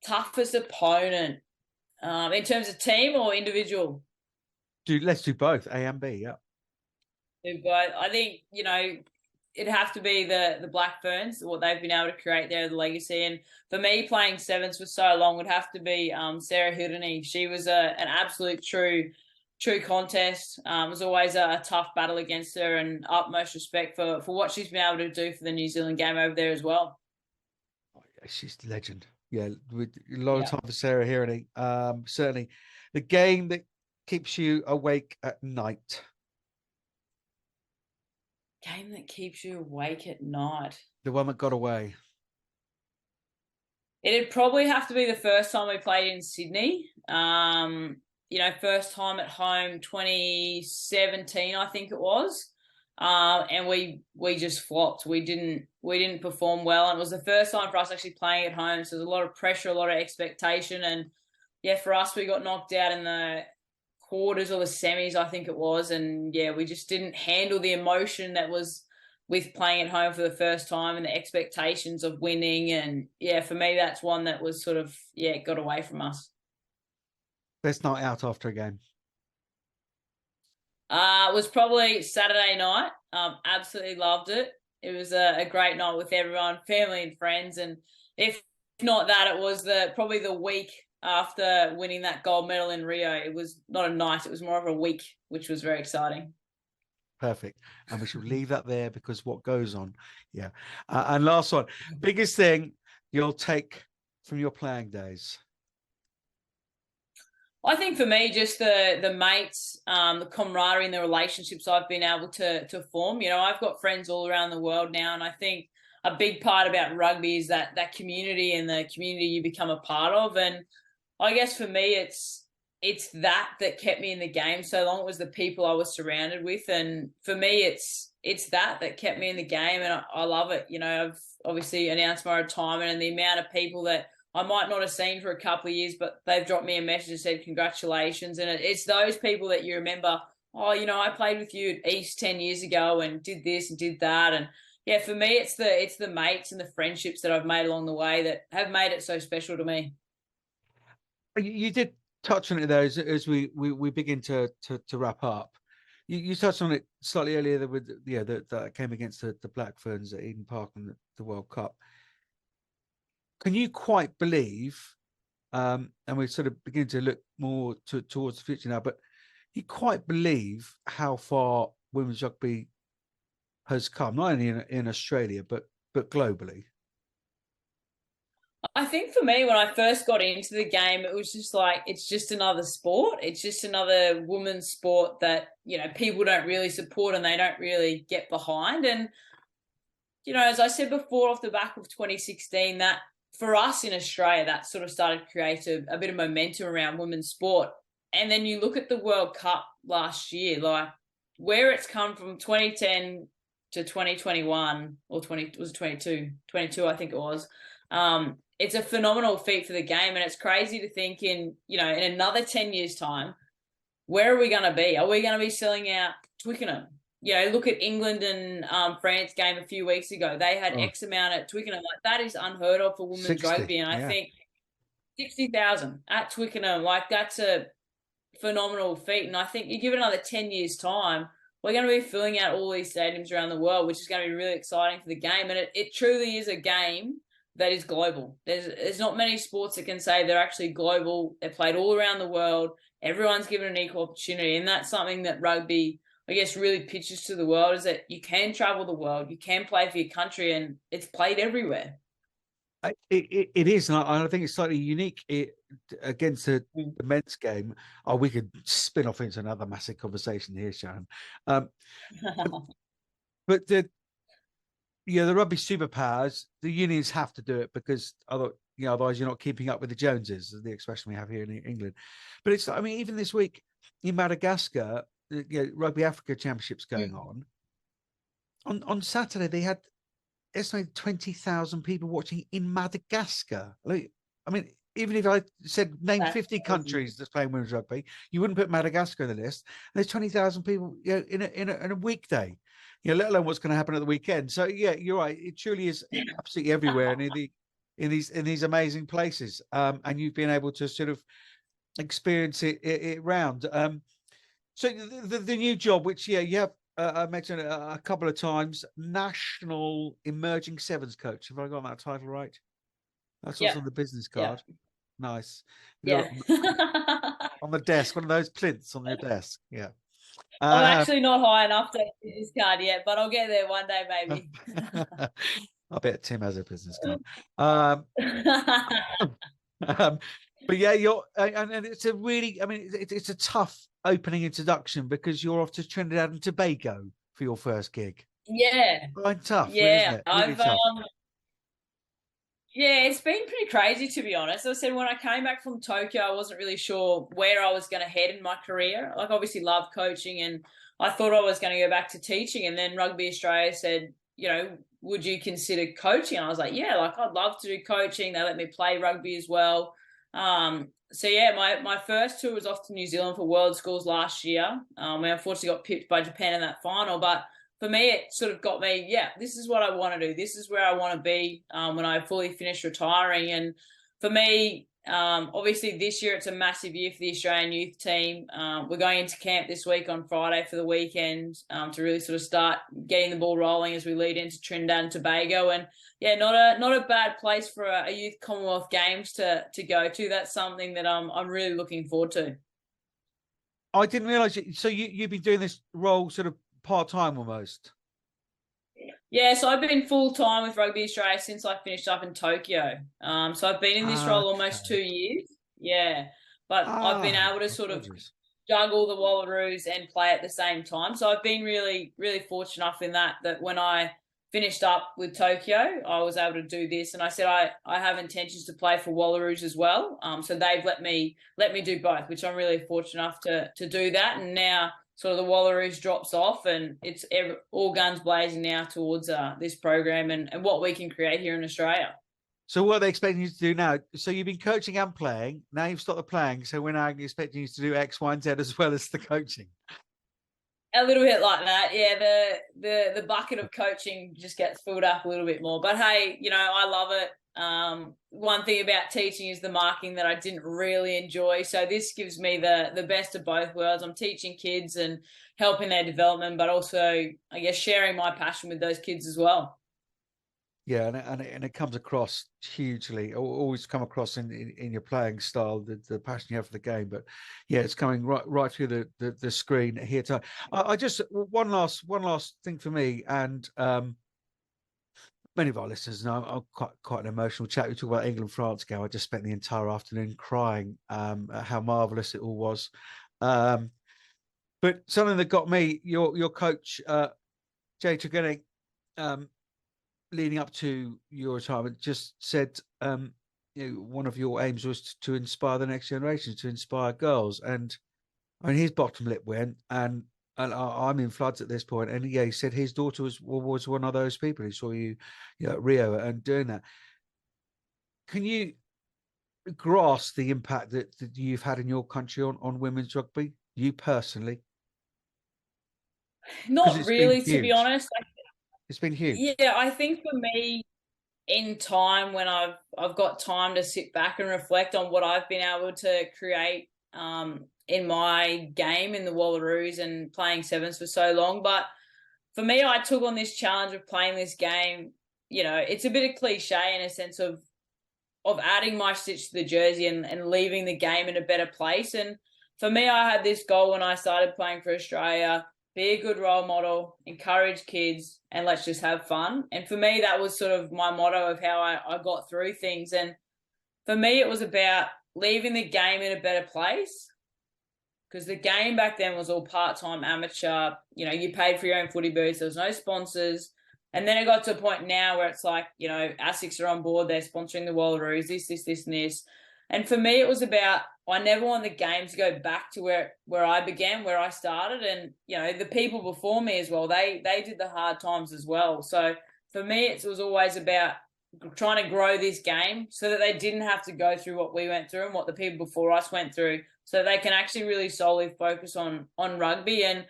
Toughest opponent. In terms of team or individual? Let's do both, A and B, yeah. Do both. I think, it'd have to be the Black Ferns, what they've been able to create there, the legacy. And for me, playing sevens for so long would have to be Sarah Hildeny. She was an absolute true contest. It was always a tough battle against her, and utmost respect for what she's been able to do for the New Zealand game over there as well. Oh, yeah, she's a legend. Yeah, with a lot of time for Sarah Hildeny. Certainly. The game that keeps you awake at night? Game that keeps you awake at night. The one that got away. It'd probably have to be the first time we played in Sydney. First time at home, 2017, I think it was. And we just flopped. We didn't perform well. And it was the first time for us actually playing at home. So there's a lot of pressure, a lot of expectation. And yeah, for us, we got knocked out in the quarters or the semis, I think it was. And yeah, we just didn't handle the emotion that was with playing at home for the first time and the expectations of winning. And yeah, for me, that's one that was sort of, got away from us. Best night out after a game? It was probably Saturday night. Absolutely loved it. It was a great night with everyone, family and friends. And if not that, it was probably the week after winning that gold medal in Rio. It was not a night, it was more of a week, which was very exciting. Perfect. And we should leave that there because what goes on. Yeah. And last one, biggest thing you'll take from your playing days? I think for me, just the mates, the camaraderie and the relationships I've been able to form. You know, I've got friends all around the world now, and I think a big part about rugby is that community and the community you become a part of. And I guess for me, it's that kept me in the game so long. It was the people I was surrounded with, and for me, it's that kept me in the game, and I love it. You know, I've obviously announced my retirement, and the amount of people that I might not have seen for a couple of years, but they've dropped me a message and said congratulations. And it's those people that you remember, oh, you know, I played with you at East 10 years ago and did this and did that. And yeah, for me, it's the mates and the friendships that I've made along the way that have made it so special to me. You did touch on it though, as we begin to wrap up. You touched on it slightly earlier with that came against the Black Ferns at Eden Park in the World Cup. Can you quite believe, and we're sort of beginning to look more towards the future now, but you quite believe how far women's rugby has come, not only in Australia, but globally? I think for me, when I first got into the game, it was just like, it's just another sport. It's just another women's sport that, you know, people don't really support and they don't really get behind. And, you know, as I said before, off the back of 2016, that for us in Australia, that sort of started to create a bit of momentum around women's sport. And then you look at the World Cup last year, like where it's come from 2010 to 2021 or 22, I think it was. It's a phenomenal feat for the game, and it's crazy to think in another 10 years' time, where are we going to be? Are we going to be selling out Twickenham? You know, look at England and France game a few weeks ago. They had X amount at Twickenham. Like, that is unheard of for women's 60, rugby, and I think 60,000 at Twickenham, like that's a phenomenal feat. And I think you give it another 10 years' time, we're going to be filling out all these stadiums around the world, which is going to be really exciting for the game. And it truly is a game that is global. There's not many sports that can say they're actually global. They're played all around the world. Everyone's given an equal opportunity. And that's something that rugby, I guess, really pitches to the world, is that you can travel the world, you can play for your country, and it's played everywhere. It is, and I think it's slightly unique against the men's game. Oh, we could spin off into another massive conversation here, Shannon. But the rugby superpowers, the unions have to do it, because otherwise you're not keeping up with the Joneses, is the expression we have here in England. But it's, I mean, even this week in Madagascar, Rugby Africa Championships going on. On Saturday, they had estimated 20,000 people watching in Madagascar. I mean, even if I said name 50 countries that's playing women's rugby, you wouldn't put Madagascar on the list. And there's 20,000 people, in a weekday. Let alone what's going to happen at the weekend. So yeah, you're right. It truly is absolutely everywhere, and in these amazing places. And you've been able to sort of experience it round. So the new job, which you have mentioned a couple of times, National Emerging Sevens Coach. Have I got that title right? That's what's on the business card. Yeah. Nice. Yeah. On the desk, one of those plinths on your desk. Yeah. I'm actually not high enough to get this card yet, but I'll get there one day, maybe. I bet Tim has a business card. But yeah, and it's a really, I mean, it's a tough opening introduction, because you're off to Trinidad and Tobago for your first gig. Yeah. Quite tough. Yeah. Isn't it? Really tough. Yeah, it's been pretty crazy, to be honest. As I said, when I came back from Tokyo, I wasn't really sure where I was going to head in my career. Like, obviously love coaching, and I thought I was going to go back to teaching. And then Rugby Australia said, would you consider coaching? And I was like, yeah, like I'd love to do coaching. They let me play rugby as well. So yeah, my first tour was off to New Zealand for World Schools last year. We unfortunately got pipped by Japan in that final, but for me, it sort of got me, this is what I want to do. This is where I want to be when I fully finish retiring. And for me, obviously this year, it's a massive year for the Australian youth team. We're going into camp this week on Friday for the weekend to really sort of start getting the ball rolling as we lead into Trinidad and Tobago. And yeah, not a bad place for a youth Commonwealth Games to go to. That's something that I'm really looking forward to. I didn't realise. So you've been doing this role sort of part-time almost. Yeah, so I've been full time with Rugby Australia since I finished up in Tokyo. So I've been in this role almost 2 years. Yeah, but I've been able to sort of apologies. juggle the Wallaroos and play at the same time. So I've been really, really fortunate enough in that when I finished up with Tokyo, I was able to do this. And I said I have intentions to play for Wallaroos as well. So they've let me do both, which I'm really fortunate enough to do that. And now sort of the Wallaroos drops off, and it's all guns blazing now towards this program and what we can create here in Australia. So what are they expecting you to do now? So you've been coaching and playing. Now you've stopped the playing. So we're now expecting you to do X, Y, and Z as well as the coaching. A little bit like that, yeah. The bucket of coaching just gets filled up a little bit more. But hey, you know, I love it. One thing about teaching is the marking that I didn't really enjoy. So this gives me the best of both worlds. I'm teaching kids and helping their development, but also, I guess, sharing my passion with those kids as well. Yeah, and it comes across hugely. Always come across in your playing style, the passion you have for the game. But yeah, it's coming right through the screen here. I just one last thing for me, and many of our listeners know I'm quite an emotional chat. We talk about England France game. I just spent the entire afternoon crying at how marvelous it all was. But something that got me, your coach, Jay Tregenning, leading up to your retirement, just said, you know, one of your aims was to inspire the next generation, to inspire girls. And I mean, his bottom lip went, and I'm in floods at this point. And yeah, he said his daughter was one of those people who saw you at Rio and doing that. Can you grasp the impact that you've had in your country on women's rugby, you personally? Not really, to be honest. It's been huge. Yeah, I think for me, in time, when I've got time to sit back and reflect on what I've been able to create in my game in the Wallaroos and playing sevens for so long. But for me, I took on this challenge of playing this game. You know, it's a bit of cliche in a sense of adding my stitch to the jersey and leaving the game in a better place. And for me, I had this goal when I started playing for Australia: be a good role model, encourage kids, and let's just have fun. And for me, that was sort of my motto of how I got through things. And for me, it was about leaving the game in a better place, because the game back then was all part-time amateur. You know, you paid for your own footy boots. There was no sponsors. And then it got to a point now where it's like, you know, ASICs are on board. They're sponsoring the Wallaroos, this, and this. And for me, it was about, I never want the game to go back to where I began, where I started. And, you know, the people before me as well, they did the hard times as well. So for me, it was always about trying to grow this game so that they didn't have to go through what we went through and what the people before us went through, so they can actually really solely focus on rugby. And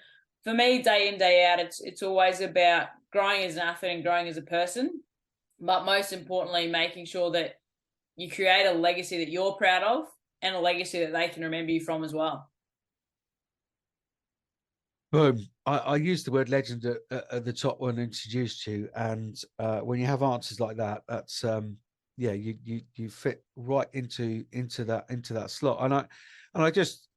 for me, day in, day out, it's always about growing as an athlete and growing as a person, but most importantly, making sure that you create a legacy that you're proud of and a legacy that they can remember you from as well. Boom. I used the word legend at the top when I introduced you, and when you have answers like that, that's yeah, you fit right into that slot. And I just,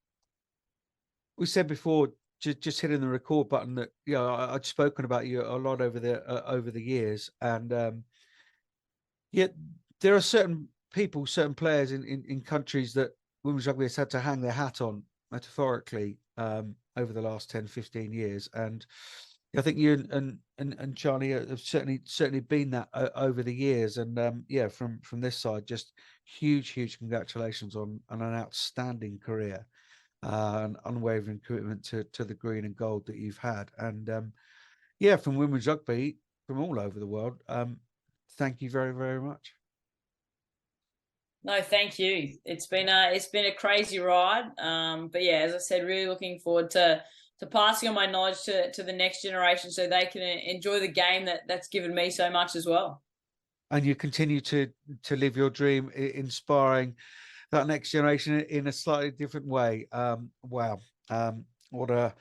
we said before, just hitting the record button, that, you know, I'd spoken about you a lot over the years, and yet there are certain people, certain players in countries that women's rugby has had to hang their hat on, metaphorically, over the last 10, 15 years. And I think you and Charlie have certainly been that over the years. And yeah, from this side, just huge congratulations on an outstanding career, an unwavering commitment to the green and gold that you've had. And yeah, from women's rugby from all over the world, thank you very, very much. No, thank you. It's been a crazy ride. But yeah, as I said, really looking forward to passing on my knowledge to the next generation, so they can enjoy the game that's given me so much as well. And you continue to live your dream, inspiring that next generation in a slightly different way. Wow. What a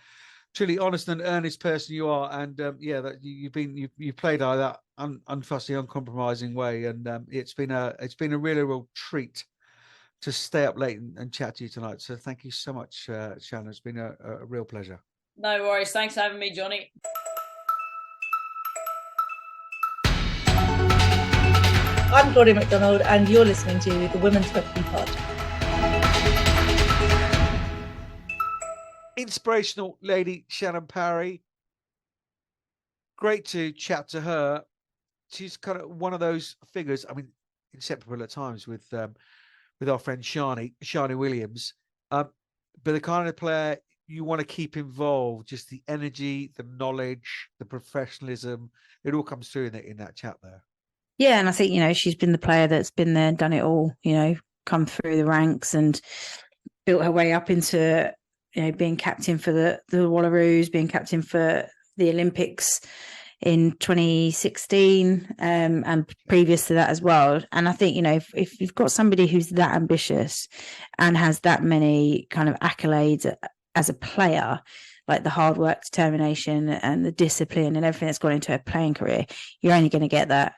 truly honest and earnest person you are. And yeah, that you've played like that unfussy, uncompromising way. And it's been a real treat to stay up late and chat to you tonight. So thank you so much, Shannon. It's been a real pleasure. No worries. Thanks for having me, Johnny. I'm Claudia McDonald, and you're listening to the Women's Rugby Pod. Inspirational lady Shannon Parry. Great to chat to her. She's kind of one of those figures. I mean, inseparable at times with our friend Shani Williams. But the kind of player you want to keep involved, just the energy, the knowledge, the professionalism, it all comes through in that chat there. Yeah, and I think, she's been the player that's been there, done it all, come through the ranks and built her way up into, being captain for the Wallaroos, being captain for the Olympics in 2016, and previous to that as well. And I think, if you've got somebody who's that ambitious and has that many kind of accolades as a player, like the hard work, determination and the discipline and everything that's gone into her playing career, you're only going to get that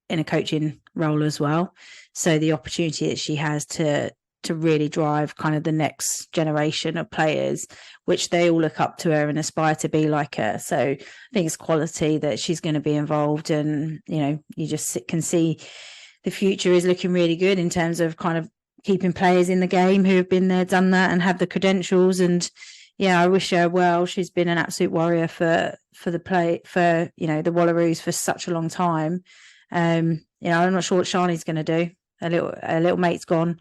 in a coaching role as well. So the opportunity that she has to really drive kind of the next generation of players, which they all look up to her and aspire to be like her. So I think it's quality that she's going to be involved, and you just can see the future is looking really good in terms of kind of keeping players in the game who have been there, done that, and have the credentials. And I wish her well. She's been an absolute warrior for the Wallaroos for such a long time. I'm not sure what Shani's going to do. Her little mate's gone.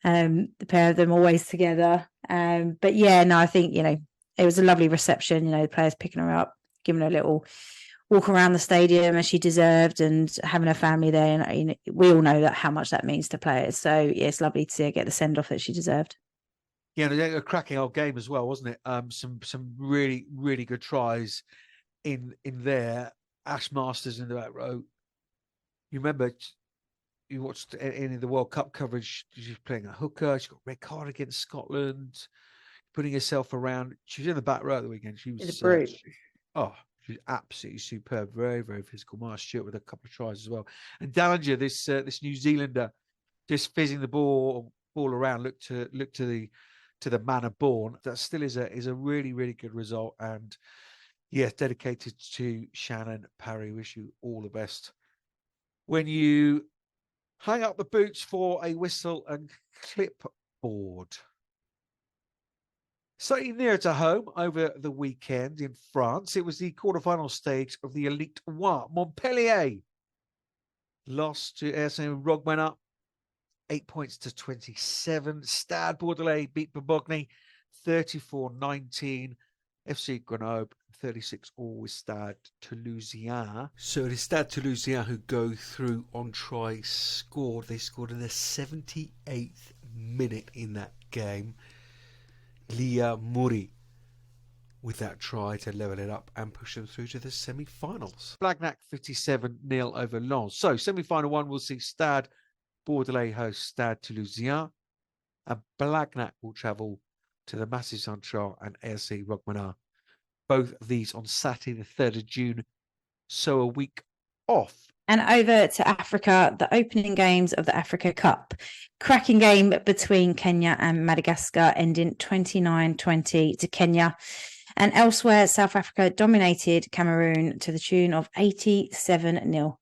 The pair of them always together. I think, it was a lovely reception, the players picking her up, giving her a little walk around the stadium as she deserved, and having her family there. And we all know how much that means to players. So it's lovely to see her get the send off that she deserved. Yeah, a cracking old game as well, wasn't it? Some really, really good tries in there. Ash Masters in the back row. You remember, you watched any of the World Cup coverage, she's playing a hooker, she got red card against Scotland, putting herself around. She was in the back row at the weekend. She was she's absolutely superb, very, very physical. Mara Stewart with a couple of tries as well. And Dallinger, this New Zealander, just fizzing the ball around, look to the manner born. That still is a really, really good result. And yes, dedicated to Shannon Parry. Wish you all the best when you hang up the boots for a whistle and clipboard. Slightly nearer to home over the weekend in France, it was the quarterfinal stage of the Elite One. Montpellier lost to RC Rugby 8 points to 27. Stade Bordelais beat Boulogne 34-19. FC Grenoble 36 all with Stade Toulousain. So it is Stade Toulousain who go through on try scored. They scored in the 78th minute in that game. Leah Murray with that try to level it up and push them through to the semi-finals. Blagnac 57-0 over Lens. So semi-final one will see Stade Bordelais host Stade Toulousain, and Blagnac will travel to the Massif Central and RC Rugby. Both of these on Saturday, the 3rd of June, so a week off. And over to Africa, the opening games of the Africa Cup. Cracking game between Kenya and Madagascar, ending 29-20 to Kenya. And elsewhere, South Africa dominated Cameroon to the tune of 87-0.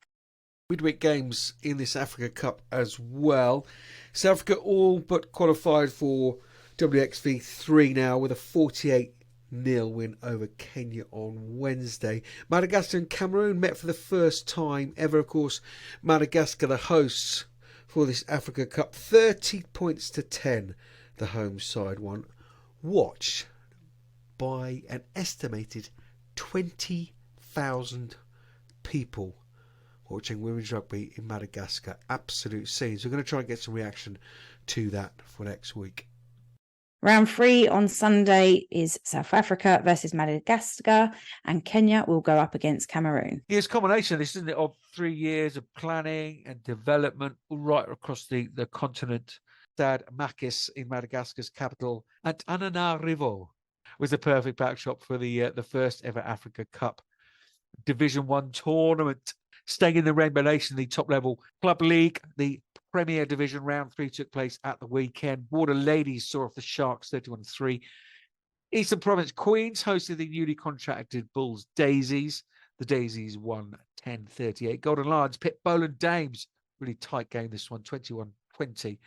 Midweek games in this Africa Cup as well. South Africa all but qualified for WXV 3 now with a 48-0 win over Kenya on Wednesday. Madagascar and Cameroon met for the first time ever. Of course, Madagascar the hosts for this Africa Cup. 30 points to 10 the home side won. Watched by an estimated 20,000 people watching women's rugby in Madagascar. Absolute scenes. We're going to try and get some reaction to that for next week. Round 3 on Sunday is South Africa versus Madagascar, and Kenya will go up against Cameroon. Yeah, it's a combination of this, isn't it, of 3 years of planning and development right across the continent. Stade Makis in Madagascar's capital, and Antananarivo was the perfect backdrop for the first ever Africa Cup Division 1 tournament. Staying in the Rainbow Nation, the top level club league, the Premier Division round 3 took place at the weekend. Border Ladies saw off the Sharks 31-3. Eastern Province Queens hosted the newly contracted Bulls Daisies. The Daisies won 10-38. Golden Lions pit Bowland Dames really tight game, this one, 21-20.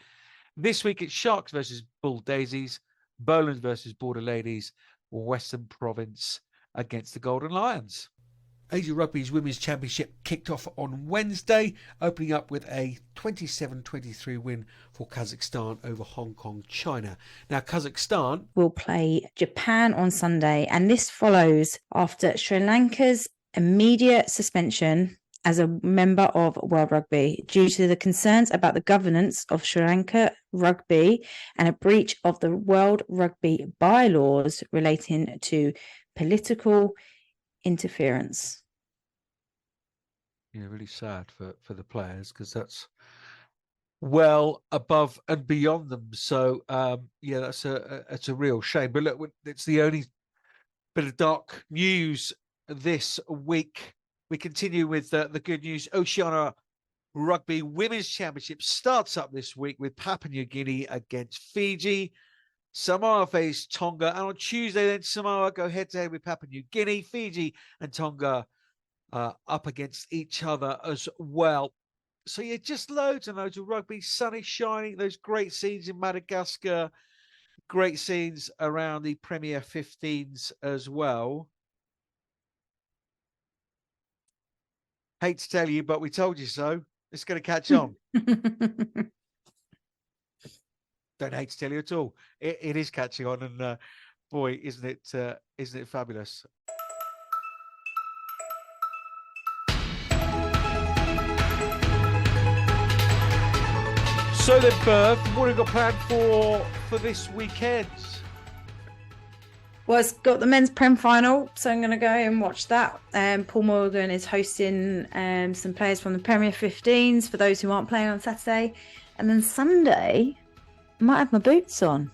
This week it's Sharks versus Bull Daisies, Bowlands versus Border Ladies, Western Province against the Golden Lions. Asia Rugby's Women's Championship kicked off on Wednesday, opening up with a 27-23 win for Kazakhstan over Hong Kong, China. Now, Kazakhstan will play Japan on Sunday, and this follows after Sri Lanka's immediate suspension as a member of World Rugby due to the concerns about the governance of Sri Lanka rugby and a breach of the World Rugby bylaws relating to political interference. Yeah, really sad for the players, because that's well above and beyond them. So yeah, that's a real shame. But look, it's the only bit of dark news this week. We continue with the good news. Oceania Rugby Women's Championship starts up this week with Papua New Guinea against Fiji. Samoa face Tonga, and on Tuesday then Samoa go head-to-head with Papua New Guinea. Fiji and Tonga up against each other as well. So yeah, just loads and loads of rugby. Sun is shining. Those great scenes in Madagascar. Great scenes around the Premier 15s as well. Hate to tell you, but we told you so. It's going to catch on. Don't hate to tell you at all. It is catching on, and boy, isn't it fabulous? So then, Berth, what have you got planned for this weekend? Well, it's got the men's Prem final, so I'm going to go and watch that. Paul Morgan is hosting some players from the Premier 15s for those who aren't playing on Saturday. And then Sunday, I might have my boots on.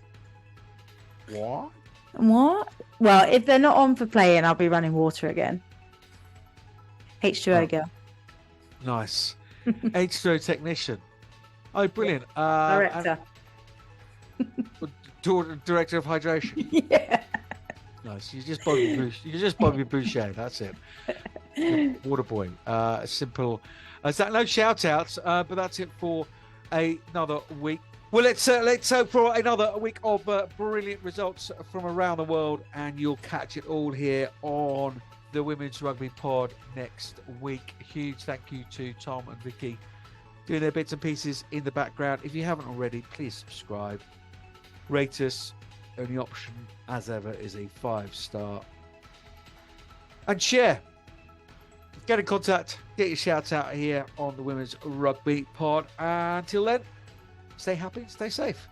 What? What? Well, if they're not on for playing, I'll be running water again. H2O girl. Nice. H2O technician. Oh, brilliant. Director. Director of hydration. Yeah. Nice. You just Bobby Boucher. That's it. Water boy. Simple. Is that no shout outs? But that's it for another week. Well, let's hope for another week of brilliant results from around the world, and you'll catch it all here on the Women's Rugby Pod next week. Huge thank you to Tom and Vicky doing their bits and pieces in the background. If you haven't already, please subscribe, rate us. Only option, as ever, is a 5-star. And share. Get in contact. Get your shouts out here on the Women's Rugby Pod. Until then, stay happy, stay safe.